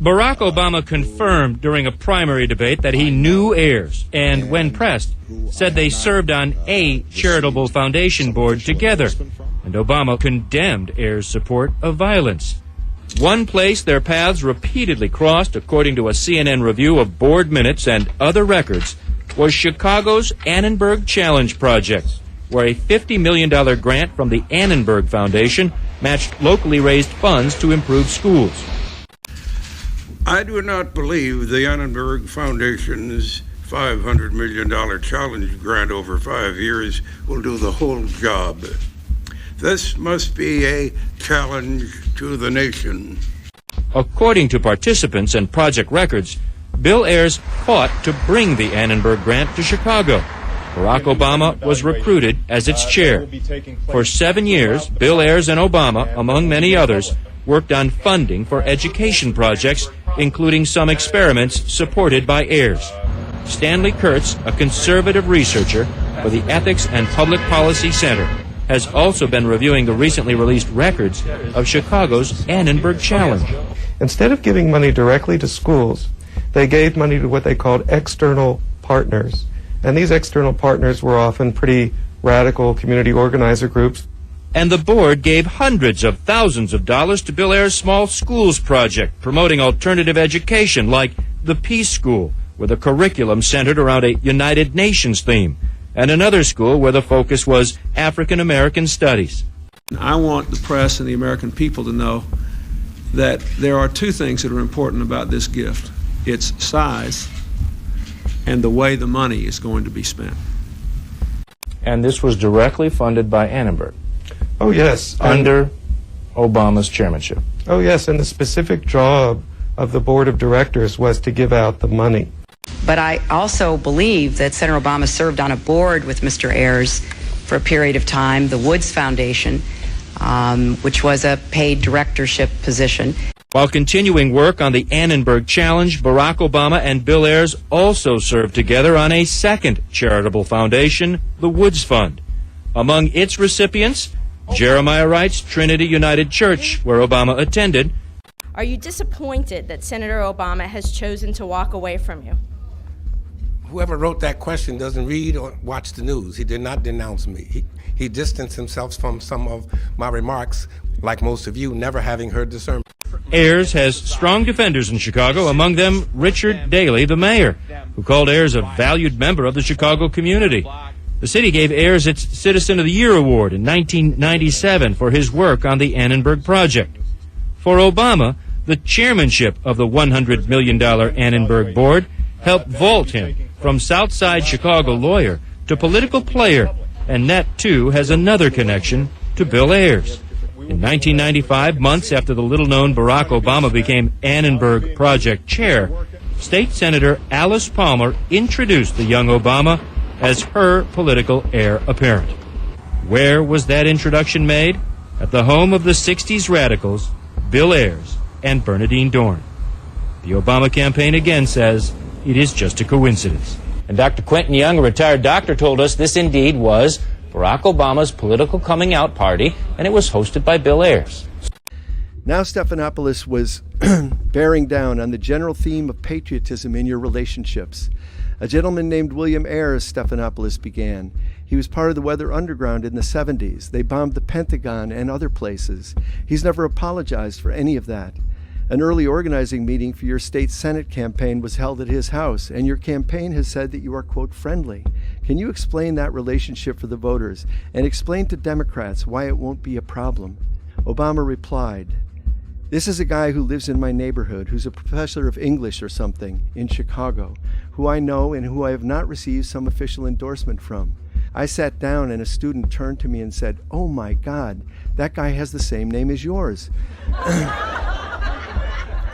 Barack Obama confirmed during a primary debate that he knew Ayers, and when pressed, said they served on a charitable foundation board together, and Obama condemned Ayers' support of violence. One place their paths repeatedly crossed, according to a CNN review of board minutes and other records, was Chicago's Annenberg Challenge Project, where a $50 million grant from the Annenberg Foundation matched locally raised funds to improve schools. I do not believe the Annenberg Foundation's $500 million challenge grant over 5 years will do the whole job. This must be a challenge to the nation. According to participants and project records, Bill Ayers fought to bring the Annenberg grant to Chicago. Barack Obama was recruited as its chair. For 7 years, Bill Ayers and Obama, among many others, worked on funding for education projects, including some experiments supported by Ayers. Stanley Kurtz, a conservative researcher for the Ethics and Public Policy Center, has also been reviewing the recently released records of Chicago's Annenberg Challenge. Instead of giving money directly to schools, they gave money to what they called external partners. And these external partners were often pretty radical community organizer groups. And the board gave hundreds of thousands of dollars to Bill Ayers' Small Schools Project, promoting alternative education like the Peace School, with a curriculum centered around a United Nations theme, and another school where the focus was African American studies. I want the press and the American people to know that there are two things that are important about this gift. Its size and the way the money is going to be spent. And this was directly funded by Annenberg? Oh, yes. Under Obama's chairmanship? Oh, yes, and the specific job of the board of directors was to give out the money. But I also believe that Senator Obama served on a board with Mr. Ayers for a period of time, the Woods Foundation, which was a paid directorship position. While continuing work on the Annenberg Challenge, Barack Obama and Bill Ayers also served together on a second charitable foundation, the Woods Fund. Among its recipients, Jeremiah Wright's Trinity United Church, where Obama attended. Are you disappointed that Senator Obama has chosen to walk away from you? Whoever wrote that question doesn't read or watch the news. He did not denounce me. He distanced himself from some of my remarks, like most of you, never having heard the sermon. Ayers has strong defenders in Chicago, among them Richard Daley, the mayor, who called Ayers a valued member of the Chicago community. The city gave Ayers its Citizen of the Year award in 1997 for his work on the Annenberg Project. For Obama, the chairmanship of the $100 million Annenberg board helped vault him from Southside Chicago lawyer to political player, and that, too, has another connection to Bill Ayers. In 1995, months after the little-known Barack Obama became Annenberg Project chair, State Senator Alice Palmer introduced the young Obama as her political heir apparent. Where was that introduction made? At the home of the 60s radicals, Bill Ayers and Bernadine Dorn. The Obama campaign again says it is just a coincidence. And Dr. Quentin Young, a retired doctor, told us this indeed was Barack Obama's political coming out party, and it was hosted by Bill Ayers. Now Stephanopoulos was bearing down on the general theme of patriotism in your relationships. A gentleman named William Ayers, Stephanopoulos began. He was part of the Weather Underground in the 70s. They bombed the Pentagon and other places. He's never apologized for any of that. An early organizing meeting for your state Senate campaign was held at his house, and your campaign has said that you are, quote, friendly. Can you explain that relationship for the voters and explain to Democrats why it won't be a problem? Obama replied, this is a guy who lives in my neighborhood, who's a professor of English or something in Chicago, who I know and who I have not received some official endorsement from. I sat down and a student turned to me and said, oh my God, that guy has the same name as yours.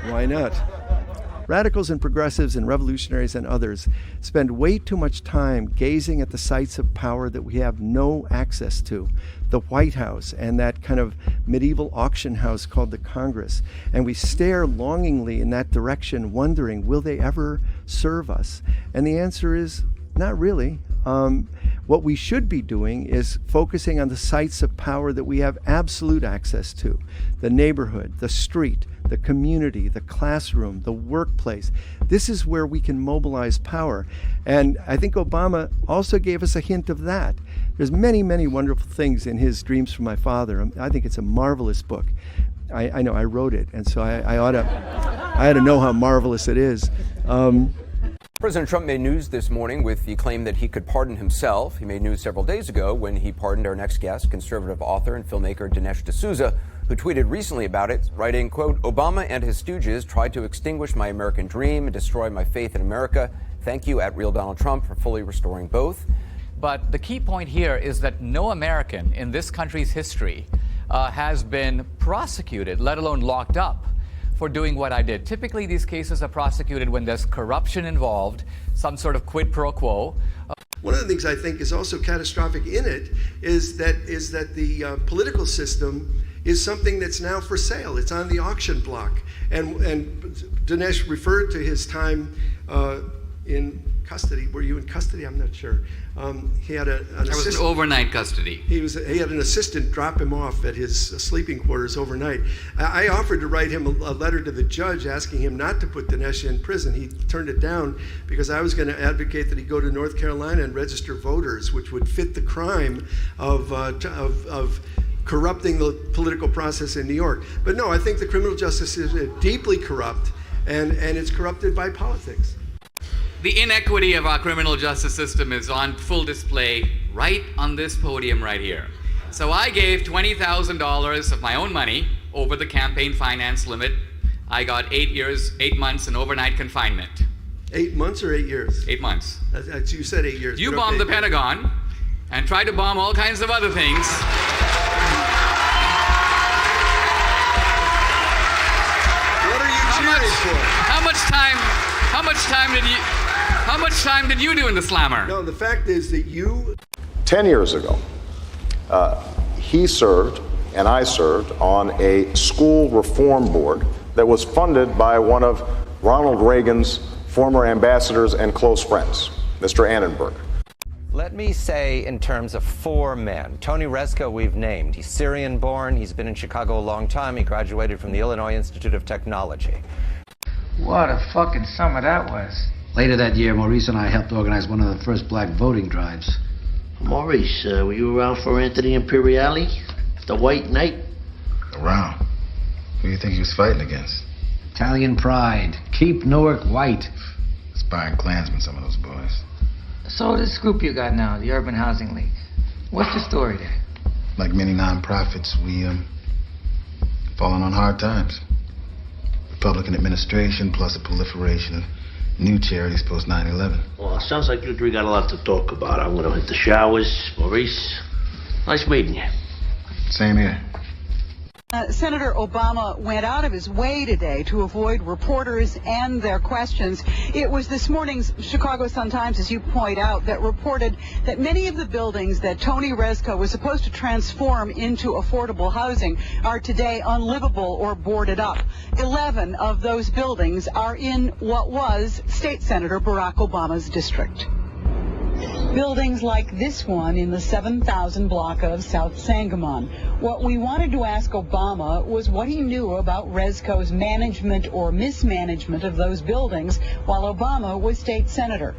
Why not? Radicals and progressives and revolutionaries and others spend way too much time gazing at the sites of power that we have no access to, the White House and that kind of medieval auction house called the Congress. And we stare longingly in that direction, wondering, will they ever serve us? And the answer is, not really. What we should be doing is focusing on the sites of power that we have absolute access to, the neighborhood, the street, the community, the classroom, the workplace. This is where we can mobilize power. And I think Obama also gave us a hint of that. There's many, many wonderful things in his Dreams from My Father. I think it's a marvelous book. I know I wrote it, and so I ought to know how marvelous it is. President Trump made news this morning with the claim that he could pardon himself. He made news several days ago when he pardoned our next guest, conservative author and filmmaker Dinesh D'Souza, who tweeted recently about it, writing, quote, Obama and his stooges tried to extinguish my American dream and destroy my faith in America. Thank you, @RealDonaldTrump, for fully restoring both. But the key point here is that no American in this country's history has been prosecuted, let alone locked up, for doing what I did. Typically, these cases are prosecuted when there's corruption involved, some sort of quid pro quo. One of the things I think is also catastrophic in it is that the political system is something that's now for sale. It's on the auction block. And Dinesh referred to his time in custody. Were you in custody? I'm not sure. He had an assistant. I was in overnight custody. He had an assistant drop him off at his sleeping quarters overnight. I offered to write him a letter to the judge asking him not to put Dinesh in prison. He turned it down because I was going to advocate that he go to North Carolina and register voters, which would fit the crime of corrupting the political process in New York. But no, I think the criminal justice is deeply corrupt, and it's corrupted by politics. The inequity of our criminal justice system is on full display right on this podium right here. So I gave $20,000 of my own money over the campaign finance limit. I got 8 months in overnight confinement. 8 months or 8 years? 8 months. You said 8 years. You bombed the Pentagon and tried to bomb all kinds of other things. What are you cheering for? How much time did you do in the slammer? No, the fact is that 10 years ago, he served and I served on a school reform board that was funded by one of Ronald Reagan's former ambassadors and close friends, Mr. Annenberg. Let me say in terms of 4 men. Tony Rezko we've named. He's Syrian-born. He's been in Chicago a long time. He graduated from the Illinois Institute of Technology. What a fucking summer that was. Later that year, Maurice and I helped organize one of the first black voting drives. Maurice, were you around for Anthony Imperiale, the White Knight? Around? Who do you think he was fighting against? Italian pride. Keep Newark white. Aspiring Klansmen, some of those boys. So this group you got now, the Urban Housing League. What's the story there? Like many nonprofits, we fallen on hard times. Republican administration plus a proliferation of new charities post 9/11. Well, it sounds like you three got a lot to talk about. I'm gonna hit the showers. Maurice, nice meeting you. Same here. Senator Obama went out of his way today to avoid reporters and their questions. It was this morning's Chicago Sun-Times, as you point out, that reported that many of the buildings that Tony Rezko was supposed to transform into affordable housing are today unlivable or boarded up. 11 of those buildings are in what was State Senator Barack Obama's district. Buildings like this one in the 7,000 block of South Sangamon. What we wanted to ask Obama was what he knew about Rezco's management or mismanagement of those buildings while Obama was state senator.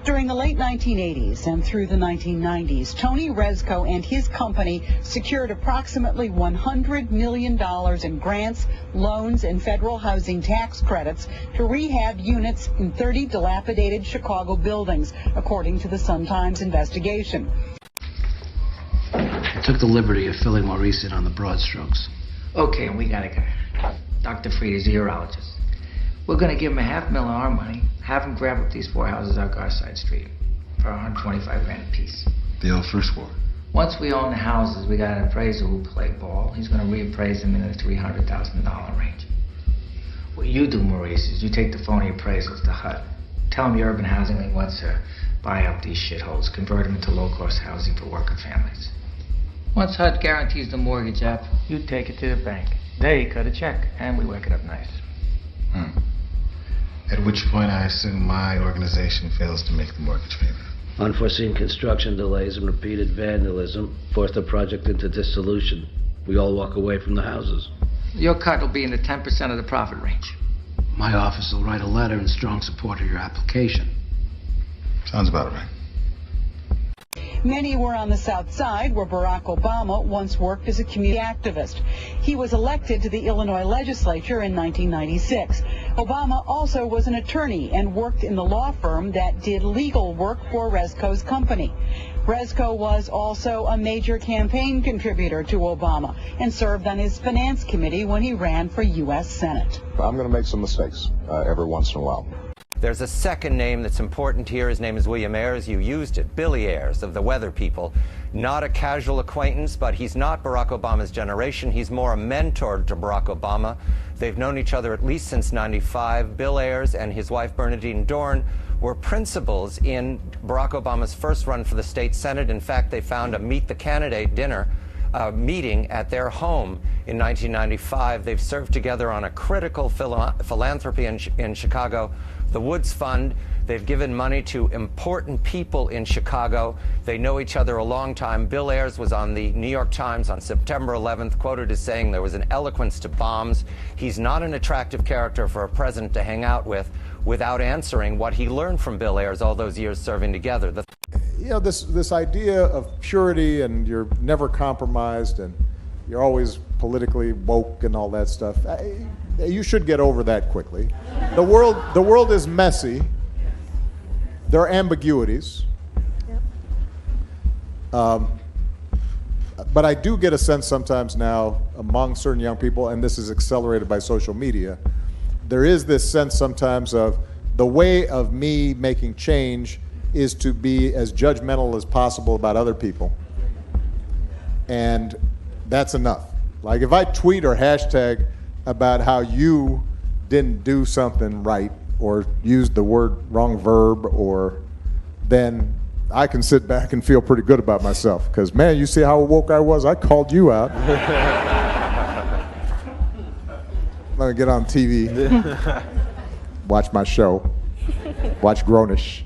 During the late 1980s and through the 1990s, Tony Rezco and his company secured approximately $100 million in grants, loans, and federal housing tax credits to rehab units in 30 dilapidated Chicago buildings, according to the Sun-Times investigation. I took the liberty of filling Maurice in on the broad strokes. Okay, we gotta go. Dr. Fried is a urologist. We're gonna give him $500,000 of our money, have him grab up these 4 houses on Garside Street for $125,000 apiece. The old first war. Once we own the houses, we got an appraiser who played ball. He's gonna reappraise them in the $300,000 range. What you do, Maurice, is you take the phony appraisals to HUD. Tell them the Urban Housing League wants to buy up these shitholes, convert them into low-cost housing for working families. Once HUD guarantees the mortgage up, you take it to the bank. They cut a check, and we work it up nice. At which point I assume my organization fails to make the mortgage payment. Unforeseen construction delays and repeated vandalism forced the project into dissolution. We all walk away from the houses. Your cut will be in the 10% of the profit range. My office will write a letter in strong support of your application. Sounds about right. Many were on the South Side, where Barack Obama once worked as a community activist. He was elected to the Illinois legislature in 1996. Obama also was an attorney and worked in the law firm that did legal work for Rezco's company. Rezco was also a major campaign contributor to Obama and served on his finance committee when he ran for U.S. Senate. I'm going to make some mistakes every once in a while. There's a second name that's important here. His name is William Ayers. You used it. Billy Ayers of the Weather People. Not a casual acquaintance, but he's not Barack Obama's generation. He's more a mentor to Barack Obama. They've known each other at least since '95. Bill Ayers and his wife Bernadine Dorn were principals in Barack Obama's first run for the state Senate. In fact, they found a Meet the Candidate dinner meeting at their home in 1995. They've served together on a critical philanthropy in Chicago, the Woods Fund. They've given money to important people in Chicago. They know each other a long time. Bill Ayers was on the New York Times on September 11th, quoted as saying there was an eloquence to bombs. He's not an attractive character for a president to hang out with without answering what he learned from Bill Ayers all those years serving together. You know, this idea of purity and you're never compromised and you're always politically woke and all that stuff, you should get over that quickly. The world is messy. There are ambiguities. But I do get a sense sometimes now among certain young people, and this is accelerated by social media, there is this sense sometimes of the way of me making change is to be as judgmental as possible about other people. And that's enough. Like if I tweet or hashtag about how you didn't do something right or used the wrong verb, or then I can sit back and feel pretty good about myself. Because, man, you see how woke I was? I called you out. I'm going to get on TV, watch my show, watch Grownish.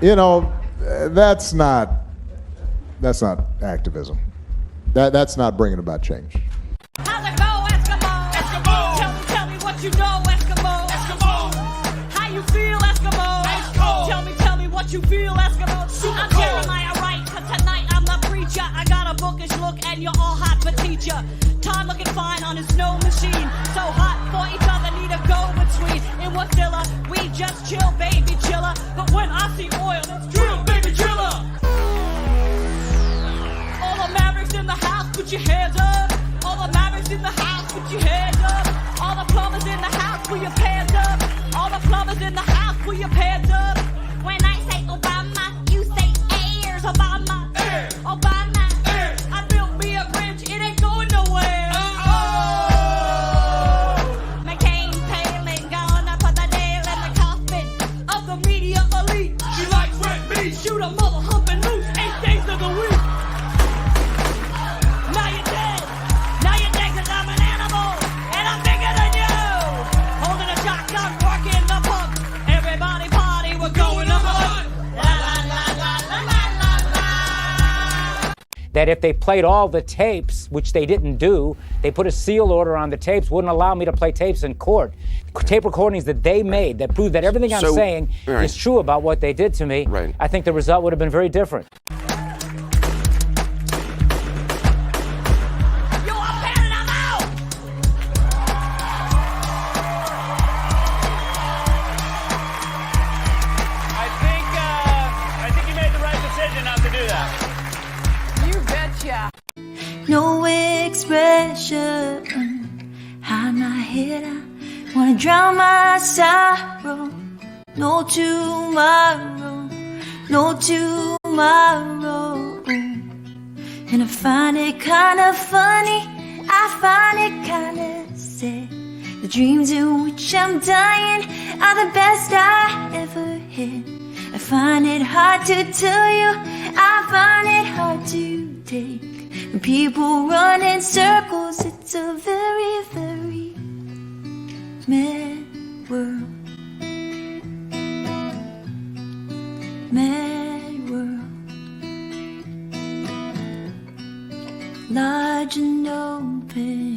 You know, that's not activism. That's not bringing about change. How's it go, Eskimo? Eskimo. Tell me what you know, Eskimo. Eskimo. How you feel, Eskimo? Eskimo. Tell me what you feel, Eskimo. Super I'm Jeremiah Wright, 'cause tonight I'm the preacher. I got a bookish look and you're all hot for teacher. Todd looking fine on his snow machine. So hot for each other, need a go-between. In Wastilla, we just chill, baby chiller. But when I see oil, it's drill, baby driller. All the Mavericks in the house, put your hands up. All the Mavericks in the house, put your hands up. All the plumbers in the house, put your pants up. All the plumbers in the house, put your pants up. When I say Obama, you say Ayers. Obama, Ayers. Obama, Ayers. I built me a bridge, it ain't going nowhere. McCain, Palin, gonna put the nail in the coffin of the media elite. She likes red meat. Shoot a mother humping loose 8 days of the week. Now you're dead. Now you're dead 'cause I'm an animal. And I'm bigger than you. Holding a shotgun, working the pump. Everybody party that if they played all the tapes, which they didn't do, they put a seal order on the tapes, wouldn't allow me to play tapes in court. Tape recordings that they made that prove that everything I'm saying is true about what they did to me, I think the result would have been very different. No expression, hide my head, I wanna drown my sorrow. No tomorrow, no tomorrow. And I find it kinda funny, I find it kinda sad. The dreams in which I'm dying are the best I ever had. I find it hard to tell you, I find it hard to take. When people run in circles, it's a very, very mad world. Mad world. Large and open.